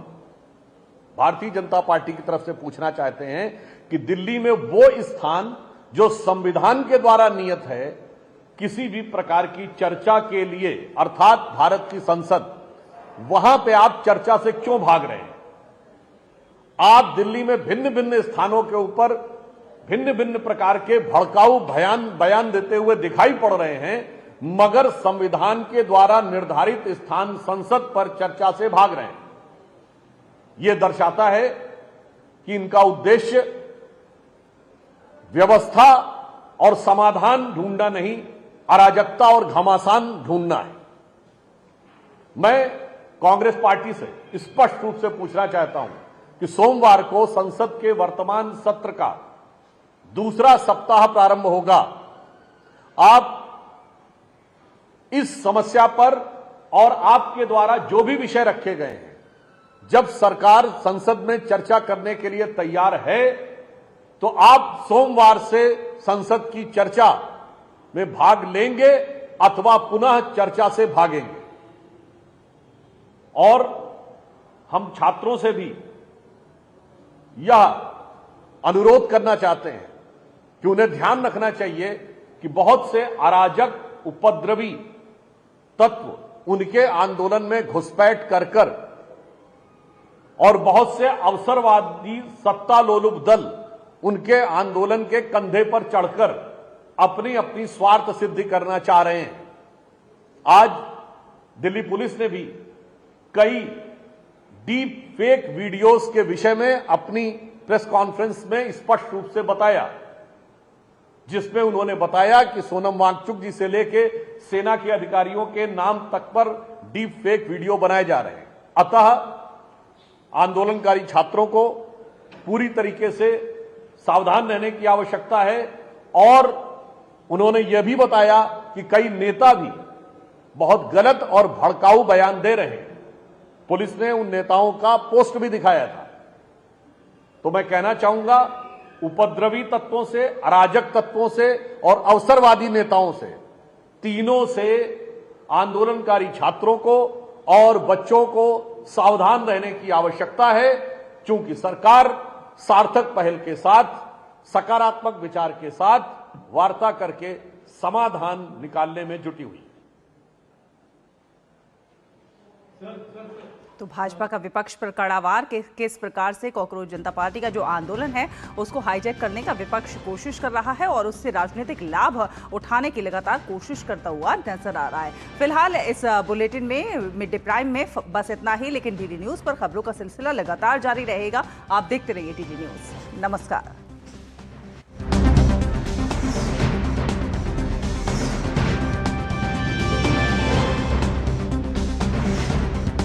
भारतीय जनता पार्टी की तरफ से पूछना चाहते हैं कि दिल्ली में वो स्थान जो संविधान के द्वारा नियत है, किसी भी प्रकार की चर्चा के लिए, अर्थात भारत की संसद, वहां पे आप चर्चा से क्यों भाग रहे हैं? आप दिल्ली में भिन्न भिन्न स्थानों के ऊपर भिन्न भिन्न प्रकार के भड़काऊ बयान देते हुए दिखाई पड़ रहे हैं, मगर संविधान के द्वारा निर्धारित स्थान संसद पर चर्चा से भाग रहे हैं। यह दर्शाता है कि इनका उद्देश्य व्यवस्था और समाधान ढूंढना नहीं, अराजकता और घमासान ढूंढना है। मैं कांग्रेस पार्टी से स्पष्ट रूप से पूछना चाहता हूं कि सोमवार को संसद के वर्तमान सत्र का दूसरा सप्ताह प्रारंभ होगा। आप इस समस्या पर और आपके द्वारा जो भी विषय रखे गए हैं, जब सरकार संसद में चर्चा करने के लिए तैयार है, तो आप सोमवार से संसद की चर्चा में भाग लेंगे अथवा पुनः चर्चा से भागेंगे। और हम छात्रों से भी यह अनुरोध करना चाहते हैं कि उन्हें ध्यान रखना चाहिए कि बहुत से अराजक उपद्रवी तत्व उनके आंदोलन में घुसपैठ कर और बहुत से अवसरवादी सत्तालोलुप दल उनके आंदोलन के कंधे पर चढ़कर अपनी अपनी स्वार्थ सिद्धि करना चाह रहे हैं। आज दिल्ली पुलिस ने भी कई डीप फेक वीडियोस के विषय में अपनी प्रेस कॉन्फ्रेंस में स्पष्ट रूप से बताया, जिसमें उन्होंने बताया कि सोनम वांगचुक जी से लेके सेना के अधिकारियों के नाम तक पर डीप फेक वीडियो बनाए जा रहे हैं। अतः आंदोलनकारी छात्रों को पूरी तरीके से सावधान रहने की आवश्यकता है। और उन्होंने यह भी बताया कि कई नेता भी बहुत गलत और भड़काऊ बयान दे रहे हैं। पुलिस ने उन नेताओं का पोस्ट भी दिखाया था। तो मैं कहना चाहूंगा, उपद्रवी तत्वों से, अराजक तत्वों से और अवसरवादी नेताओं से, तीनों से आंदोलनकारी छात्रों को और बच्चों को सावधान रहने की आवश्यकता है, क्योंकि सरकार सार्थक पहल के साथ, सकारात्मक विचार के साथ वार्ता करके समाधान निकालने में जुटी हुई। तो भाजपा का विपक्ष पर कड़ा वार किस प्रकार से कॉकरोच जनता पार्टी का जो आंदोलन है उसको हाईजैक करने का विपक्ष कोशिश कर रहा है और उससे राजनीतिक लाभ उठाने की लगातार कोशिश करता हुआ नजर आ रहा है। फिलहाल इस बुलेटिन में मिड डे प्राइम में बस इतना ही, लेकिन डीडी न्यूज पर खबरों का सिलसिला लगातार जारी रहेगा। आप देखते रहिए डीडी न्यूज। नमस्कार।